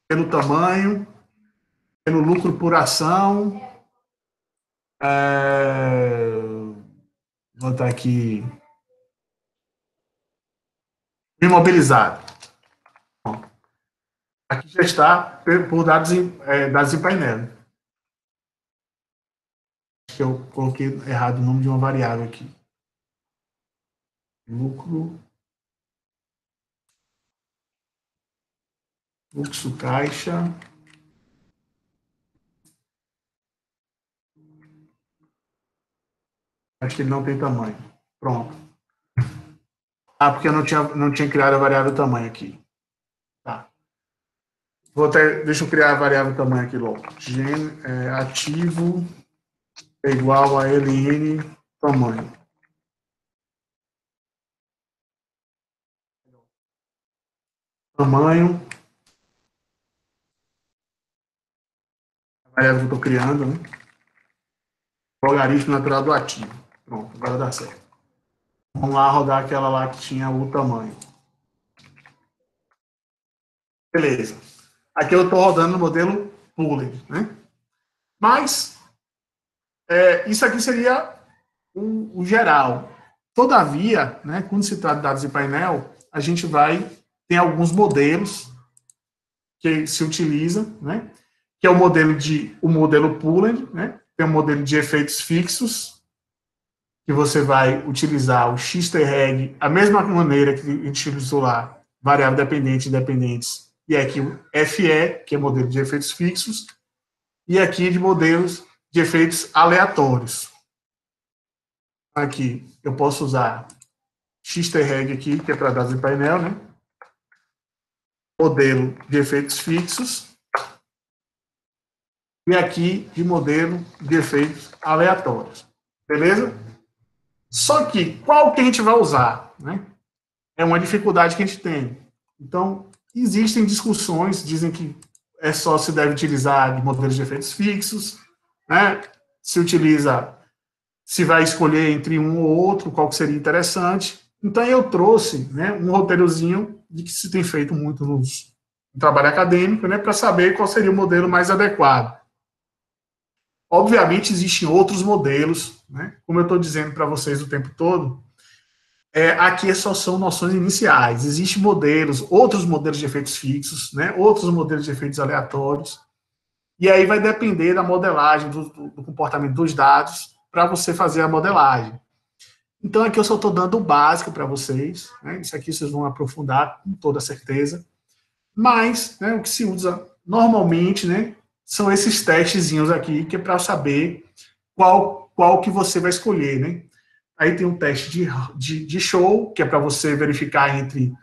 pelo tamanho, pelo lucro por ação, vou botar aqui, imobilizado. Aqui já está por dados em painel. Acho que eu coloquei errado o nome de uma variável aqui. Lucro, fluxo caixa. Acho que ele não tem tamanho. Pronto. Ah, porque eu não tinha criado a variável tamanho aqui. Tá. Deixa eu criar a variável tamanho aqui logo. Ativo é igual a ln tamanho. Tamanho. A variável que eu estou criando, né? Logaritmo natural do ativo. Pronto, agora dá certo. Vamos lá rodar aquela lá que tinha o tamanho. Beleza. Aqui eu estou rodando no modelo Poolen, né? Mas, isso aqui seria o geral. Todavia, né, quando se trata de dados em painel, a gente tem alguns modelos que se utiliza, né, que é o modelo Poolen, né, tem um modelo de efeitos fixos, que você vai utilizar o xtreg, a mesma maneira que a gente utilizou lá, variável dependente e independentes, e aqui o FE, que é modelo de efeitos fixos, e aqui de modelos de efeitos aleatórios. Aqui eu posso usar xtreg aqui, que é para dados em painel, né? Modelo de efeitos fixos. E aqui de modelo de efeitos aleatórios. Beleza? Só que, qual que a gente vai usar? Né? É uma dificuldade que a gente tem. Então, existem discussões, dizem que se deve utilizar de modelos de efeitos fixos, né? Se vai escolher entre um ou outro, qual que seria interessante. Então, eu trouxe, né, um roteirozinho de que se tem feito muito no trabalho acadêmico, né, para saber qual seria o modelo mais adequado. Obviamente, existem outros modelos, né, como eu estou dizendo para vocês o tempo todo, aqui só são noções iniciais. Existem outros modelos de efeitos fixos, né, outros modelos de efeitos aleatórios, e aí vai depender da modelagem, do comportamento dos dados, para você fazer a modelagem. Então, aqui eu só estou dando o básico para vocês, né? Isso aqui vocês vão aprofundar com toda certeza. Mas, né, o que se usa normalmente, né, são esses testezinhos aqui, que é para saber qual que você vai escolher, né? Aí tem um teste de show, que é para você verificar entre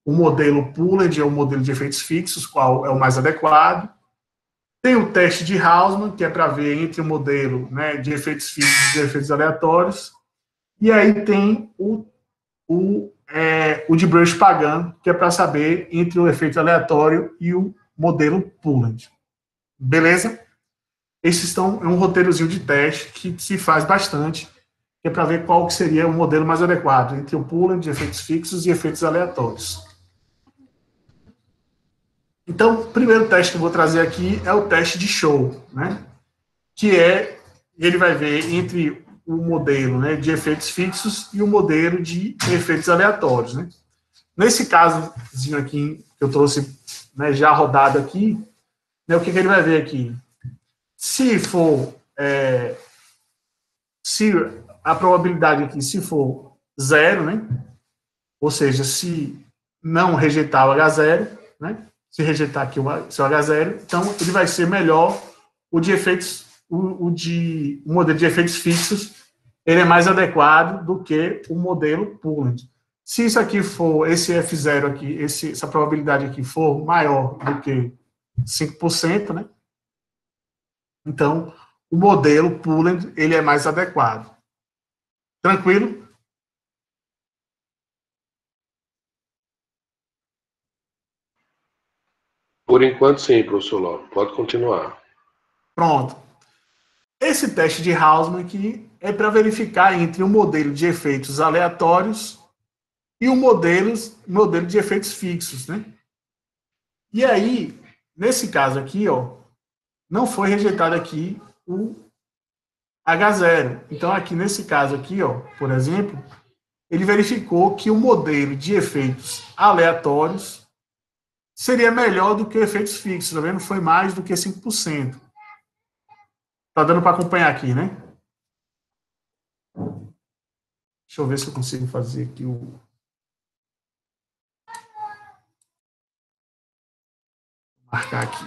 o modelo Pooled e o modelo de efeitos fixos, qual é o mais adequado. Tem o teste de Hausmann, que é para ver entre o modelo, né, de efeitos fixos e de efeitos aleatórios. E aí tem o de Brush-Pagan, que é para saber entre o efeito aleatório e o modelo Pooled. Beleza? Esses é um roteirozinho de teste que se faz bastante, que é para ver qual que seria o modelo mais adequado entre o pooling de efeitos fixos e efeitos aleatórios. Então, o primeiro teste que eu vou trazer aqui é o teste de show, né? Que ele vai ver entre o modelo, né, de efeitos fixos e o modelo de efeitos aleatórios, né? Nesse casozinho aqui, que eu trouxe, né, já rodado aqui, né, o que ele vai ver aqui? Se for, se a probabilidade aqui, se for zero, né, ou seja, se não rejeitar o H0, né, se rejeitar aqui o seu H0, então ele vai ser melhor o de efeitos, o modelo de efeitos fixos, ele é mais adequado do que o modelo pooling. Se isso aqui for, esse F0 aqui, essa probabilidade aqui for maior do que 5%, né? Então, o modelo pooling, ele é mais adequado. Tranquilo? Por enquanto, sim, professor Lauro. Pode continuar. Pronto. Esse teste de Hausmann aqui é para verificar entre o modelo de efeitos aleatórios e o modelo de efeitos fixos, né? E aí, nesse caso aqui, ó, não foi rejeitado aqui o H0. Então, aqui nesse caso aqui, ó, por exemplo, ele verificou que o modelo de efeitos aleatórios seria melhor do que efeitos fixos, tá vendo? Foi mais do que 5%. Tá dando para acompanhar aqui, né? Deixa eu ver se eu consigo fazer aqui o... Marcar aqui.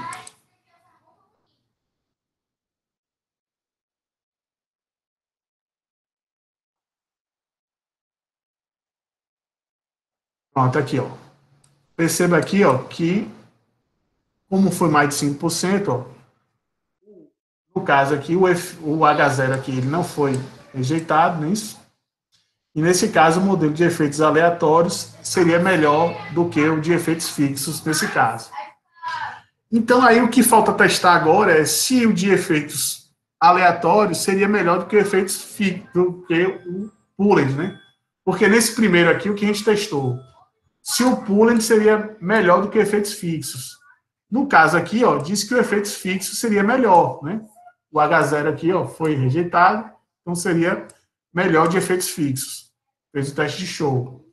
Pronto, aqui, ó. Perceba aqui, ó, que como foi mais de 5%, ó, no caso aqui, o H0 aqui, ele não foi rejeitado nisso. E nesse caso, o modelo de efeitos aleatórios seria melhor do que o de efeitos fixos nesse caso. Então, aí o que falta testar agora é se o de efeitos aleatórios seria melhor do que efeitos fixos, do que o pooling, né? Porque nesse primeiro aqui, o que a gente testou, se o pooling seria melhor do que efeitos fixos. No caso aqui, ó, diz que o efeitos fixos seria melhor, né? O H0 aqui, ó, foi rejeitado, então seria melhor de efeitos fixos. Fez o teste de show.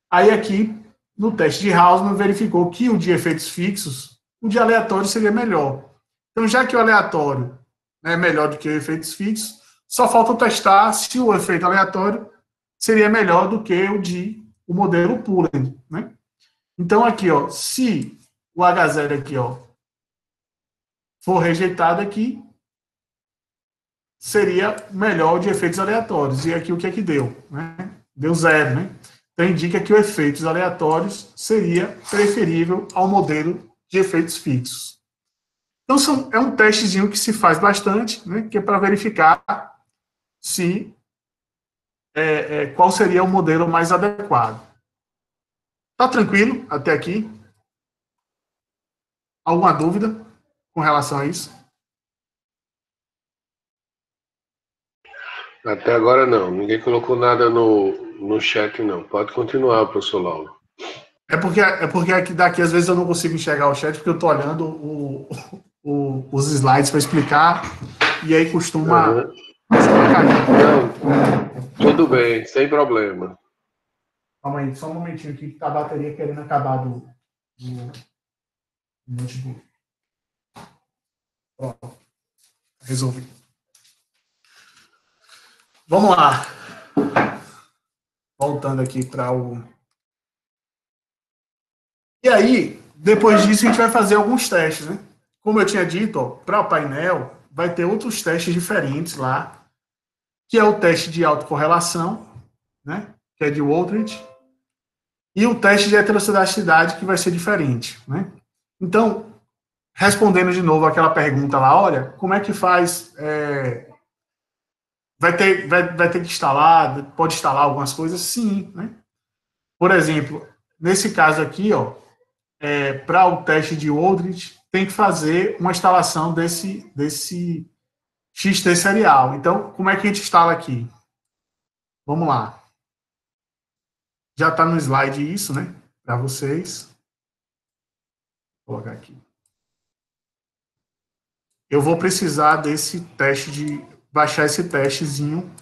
Aí aqui, no teste de Hausmann, verificou que o de efeitos fixos, o de aleatório seria melhor. Então, já que o aleatório é melhor do que o efeitos fixos, só falta testar se o efeito aleatório seria melhor do que o modelo pooling, né? Então, aqui, ó, se o H0 aqui, ó, for rejeitado aqui, seria melhor de efeitos aleatórios. E aqui o que é que deu? Né? Deu zero, né? Então, indica que o efeitos aleatórios seria preferível ao modelo de efeitos fixos. Então, é um testezinho que se faz bastante, né? Que é para verificar se qual seria o modelo mais adequado. Tá tranquilo até aqui? Alguma dúvida com relação a isso? Até agora não. Ninguém colocou nada no chat, não. Pode continuar, professor Lauro. É porque aqui, daqui às vezes eu não consigo enxergar o chat, porque eu estou olhando os slides para explicar, e aí costuma... Uhum. Não, tudo bem, sem problema. Calma aí, só um momentinho aqui, que tá a bateria querendo acabar do notebook. Pronto, resolvi. Vamos lá. Voltando aqui para o... E aí, depois disso, a gente vai fazer alguns testes, né? Como eu tinha dito, para o painel, vai ter outros testes diferentes lá, que é o teste de autocorrelação, né? Que é de Waldrich, e o teste de heterocidacidade, que vai ser diferente, né? Então, respondendo de novo aquela pergunta lá, olha, como é que faz... vai ter que instalar, pode instalar algumas coisas? Sim, né? Por exemplo, nesse caso aqui, ó, para o teste de Waldrich, tem que fazer uma instalação desse XT serial. Então, como é que a gente instala aqui? Vamos lá. Já está no slide isso, né? Para vocês. Vou colocar aqui. Eu vou precisar desse teste baixar esse testezinho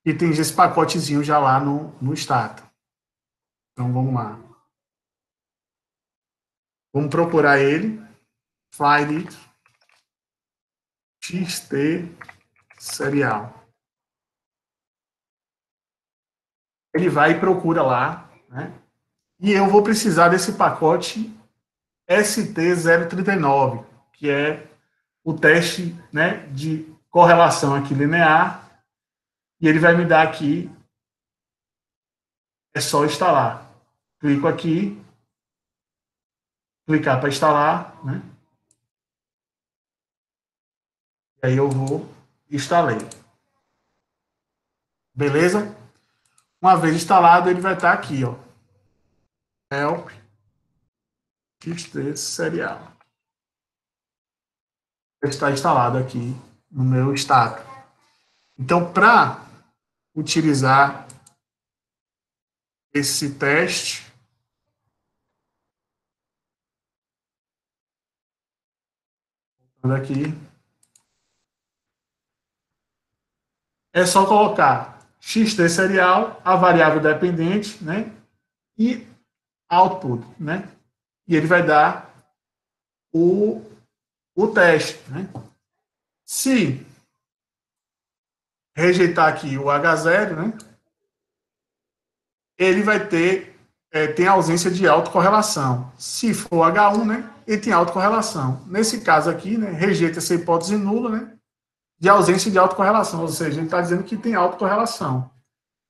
e tem esse pacotezinho já lá no Stata. Então, vamos lá. Vamos procurar ele. File XT serial. Ele vai e procura lá, né? E eu vou precisar desse pacote ST039, que é o teste, né, de correlação aqui linear, e ele vai me dar aqui, é só instalar. Clico aqui, clicar para instalar, né? E aí eu vou instalei. Beleza? Uma vez instalado, ele vai estar aqui, ó. Help XT serial. Ele está instalado aqui no meu status. Então, para utilizar esse teste, aqui, é só colocar XT serial, a variável dependente, né? E output, né? E ele vai dar o teste, né? Se rejeitar aqui o H0, né? Ele vai ter tem ausência de autocorrelação. Se for H1, né? Ele tem autocorrelação. Nesse caso aqui, né? Rejeita essa hipótese nula, né? De ausência de autocorrelação, ou seja, ele está dizendo que tem autocorrelação.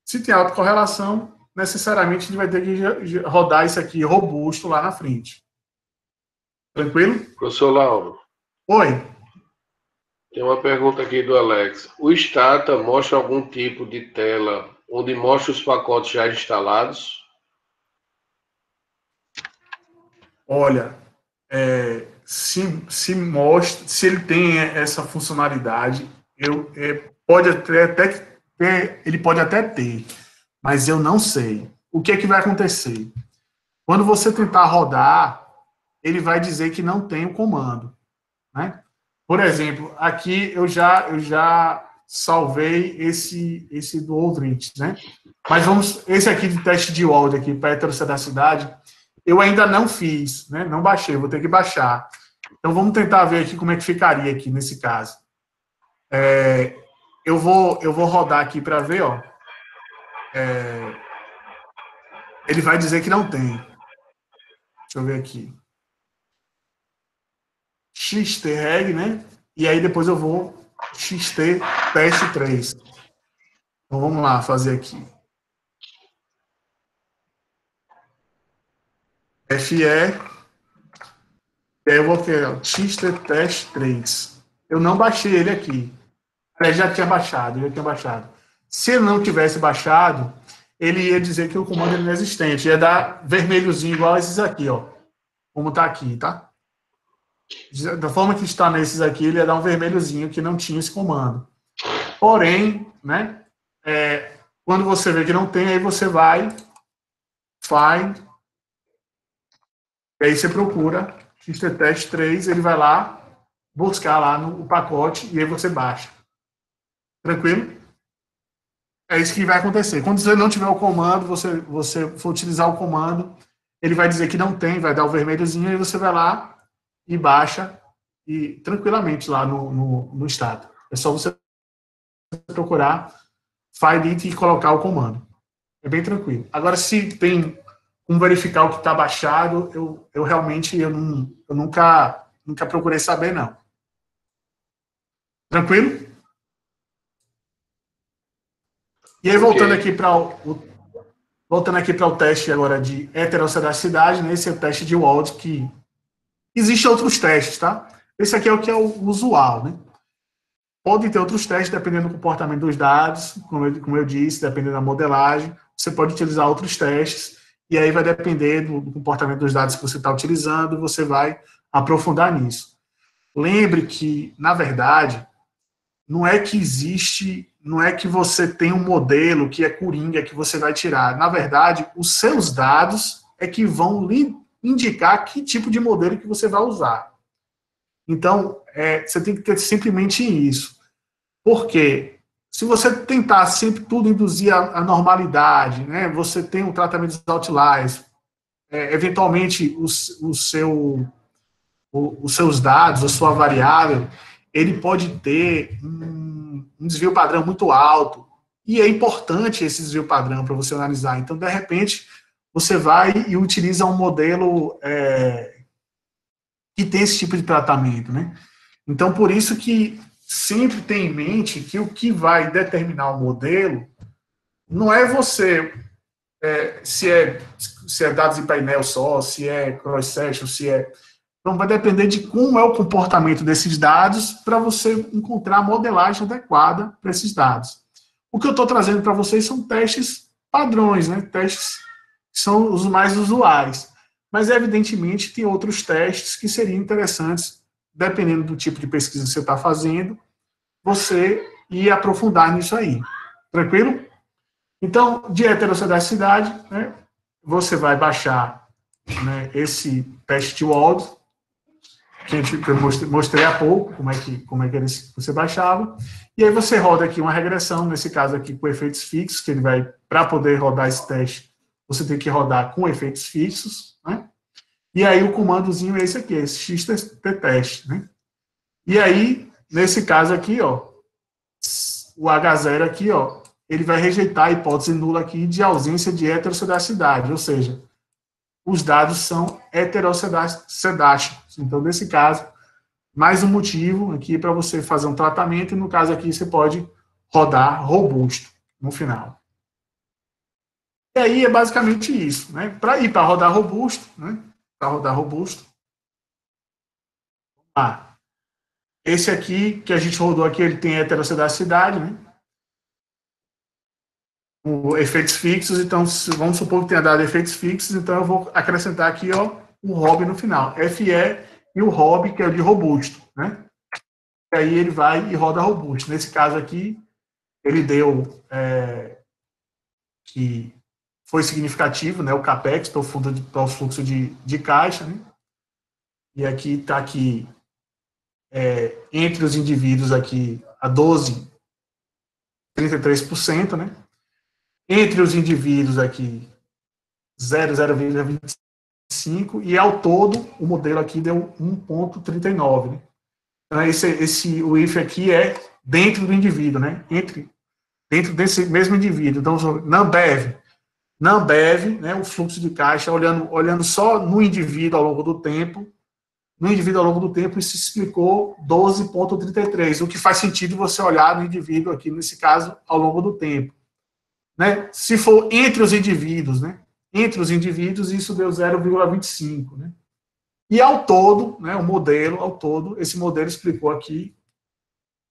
Se tem autocorrelação, necessariamente a gente vai ter que rodar isso aqui robusto lá na frente. Tranquilo? Professor Lauro. Oi. Tem uma pergunta aqui do Alex. O Stata mostra algum tipo de tela onde mostra os pacotes já instalados? Olha, se mostra, se ele tem essa funcionalidade, pode até ter, ele pode até ter, mas eu não sei. O que é que vai acontecer? Quando você tentar rodar, ele vai dizer que não tem o comando, né? Por exemplo, aqui eu já salvei esse do Oldrich, né? Mas esse aqui de teste de Wald aqui para heterossedacidade, eu ainda não fiz, né? Não baixei, vou ter que baixar. Então vamos tentar ver aqui como é que ficaria aqui nesse caso. Eu vou rodar aqui para ver, ó. Ele vai dizer que não tem. Deixa eu ver aqui. XT-reg, né? E aí depois eu vou XT teste 3. Então vamos lá fazer aqui. FE. E aí eu vou ter XT teste 3. Eu não baixei ele aqui. Ele já tinha baixado. Se ele não tivesse baixado, ele ia dizer que o comando é inexistente. Ia dar vermelhozinho igual esses aqui, ó. Como tá aqui, tá? Da forma que está nesses aqui, ele ia dar um vermelhozinho que não tinha esse comando. Porém, né? Quando você vê que não tem, aí você vai, find, e aí você procura XTTest 3, ele vai lá, buscar lá no pacote, e aí você baixa. Tranquilo? É isso que vai acontecer. Quando você não tiver o comando, você for utilizar o comando, ele vai dizer que não tem, vai dar o vermelhozinho, e você vai lá e baixa e tranquilamente lá no estado. É só você procurar find it e colocar o comando. É bem tranquilo. Agora, se tem como verificar o que está baixado, eu realmente eu nunca procurei saber, não. Tranquilo? E aí, voltando aqui para o teste agora de heterossedacidade, né? Esse é o teste de Wald, que existem outros testes, tá? Esse aqui é o que é o usual, né? Pode ter outros testes, dependendo do comportamento dos dados, como eu disse, dependendo da modelagem. Você pode utilizar outros testes, e aí vai depender do comportamento dos dados que você está utilizando, você vai aprofundar nisso. Lembre que, na verdade, não é que existe, não é que você tem um modelo que é coringa que você vai tirar. Na verdade, os seus dados é que vão lhe indicar que tipo de modelo que você vai usar. Então, você tem que ter simplesmente isso. Por quê? Se você tentar sempre tudo induzir a normalidade, né, você tem um tratamento dos outliers, eventualmente os seus dados, a sua variável, ele pode ter um desvio padrão muito alto. E é importante esse desvio padrão para você analisar. Então, de repente, você vai e utiliza um modelo que tem esse tipo de tratamento, né? Então, por isso que sempre tem em mente que o que vai determinar o modelo não é você se é dados em painel só, se é cross-section, se é... Então, vai depender de como é o comportamento desses dados para você encontrar a modelagem adequada para esses dados. O que eu estou trazendo para vocês são testes padrões, né? Testes que são os mais usuais. Mas, evidentemente, tem outros testes que seriam interessantes, dependendo do tipo de pesquisa que você está fazendo, você ir aprofundar nisso aí. Tranquilo? Então, de heterossedacidade, né, você vai baixar, né, esse teste de Wald, que eu mostrei há pouco, como é que você baixava, e aí você roda aqui uma regressão, nesse caso aqui com efeitos fixos, que ele vai, para poder rodar esse teste, você tem que rodar com efeitos fixos, né? E aí o comandozinho é esse aqui, esse xtest, né? E aí, nesse caso aqui, ó, o H0 aqui, ó, ele vai rejeitar a hipótese nula aqui de ausência de heterossedacidade, ou seja, os dados são heterossedásticos. Então, nesse caso, mais um motivo aqui para você fazer um tratamento, e no caso aqui você pode rodar robusto no final. E aí é basicamente isso, né? Para ir para rodar robusto, né? Para rodar robusto. Esse aqui que a gente rodou aqui, ele tem heterossedacidade, né? Efeitos fixos, então vamos supor que tenha dado efeitos fixos, então eu vou acrescentar aqui, ó, o ROB no final, FE e o ROB, que é o de robusto, né? E aí ele vai e roda robusto. Nesse caso aqui, ele deu que foi significativo, né, o CAPEX, para o fluxo de caixa, né? E aqui está aqui, entre os indivíduos aqui, a 12, 33%, né? Entre os indivíduos aqui, 0,25, e ao todo, o modelo aqui deu 1,39. Né? Então, o if aqui é dentro do indivíduo, né? Dentro desse mesmo indivíduo. Então, NAMBEV, né, o fluxo de caixa, olhando só no indivíduo ao longo do tempo, isso explicou 12,33, o que faz sentido você olhar no indivíduo aqui, nesse caso, ao longo do tempo. Né? Se for entre os indivíduos, né? Entre os indivíduos, isso deu 0,25, né? E ao todo, né, esse modelo explicou aqui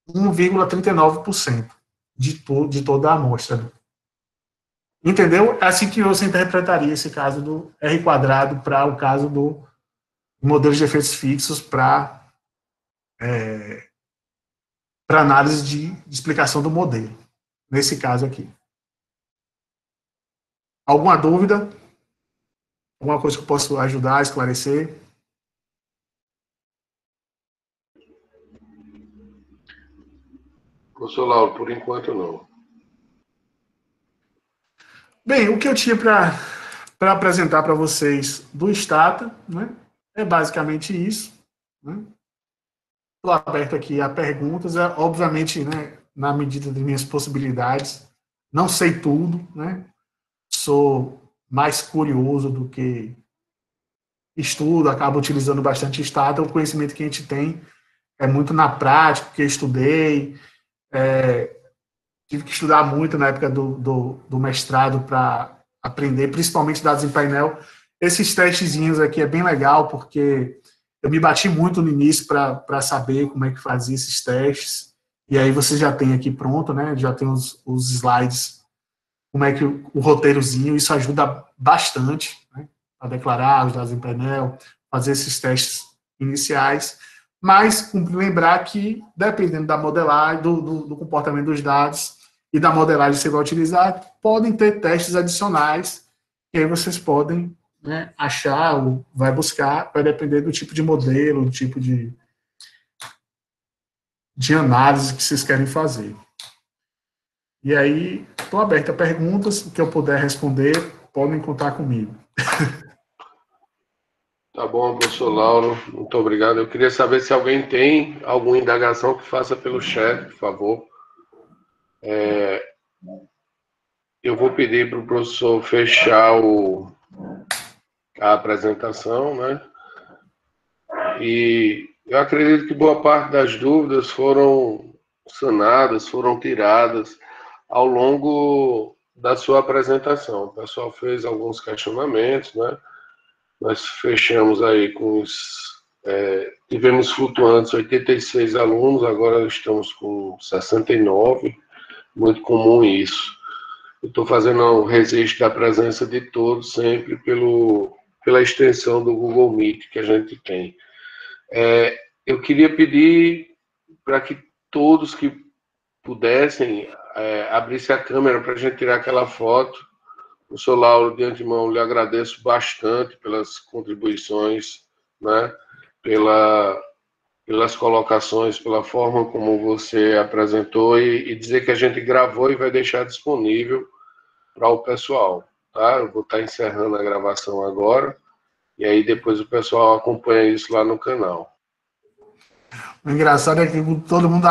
1,39% de toda a amostra. Entendeu? É assim que você interpretaria esse caso do R quadrado para o caso do modelo de efeitos fixos para análise de explicação do modelo, nesse caso aqui. Alguma dúvida? Alguma coisa que eu posso ajudar a esclarecer? Professor Lauro, por enquanto não. Bem, o que eu tinha para apresentar para vocês do Stata, né, é basicamente isso. Estou aberto aqui a perguntas, obviamente, né, na medida das minhas possibilidades. Não sei tudo, né? Sou mais curioso do que estudo, acabo utilizando bastante Stata. O conhecimento que a gente tem é muito na prática, que eu estudei, tive que estudar muito na época do mestrado para aprender, principalmente dados em painel. Esses testezinhos aqui é bem legal, porque eu me bati muito no início para saber como é que fazia esses testes, e aí você já tem aqui pronto, né? Já tem os slides, como é que o roteirozinho, isso ajuda bastante, né? A declarar os dados em painel, fazer esses testes iniciais. mas cumpre lembrar que, dependendo da modelagem, do comportamento dos dados e da modelagem que você vai utilizar, podem ter testes adicionais, que aí vocês podem, né, achar ou vai buscar, vai depender do tipo de modelo, do tipo de análise que vocês querem fazer. E aí, estou aberto a perguntas, o que eu puder responder, podem contar comigo. Tá bom, professor Lauro, muito obrigado. Eu queria saber se alguém tem alguma indagação que faça pelo chat, por favor. Eu vou pedir para o professor fechar a apresentação, né? E eu acredito que boa parte das dúvidas foram sanadas, foram tiradas ao longo da sua apresentação. O pessoal fez alguns questionamentos, né? Nós fechamos aí com tivemos flutuantes 86 alunos, agora estamos com 69, muito comum isso. Eu estou fazendo um registro da presença de todos sempre pela extensão do Google Meet que a gente tem. Eu queria pedir para que todos que pudessem abrissem a câmera para a gente tirar aquela foto. Professor Lauro, de antemão, lhe agradeço bastante pelas contribuições, né? Pelas colocações, pela forma como você apresentou e dizer que a gente gravou e vai deixar disponível para o pessoal, tá? Eu vou estar encerrando a gravação agora e aí depois o pessoal acompanha isso lá no canal. O engraçado é que todo mundo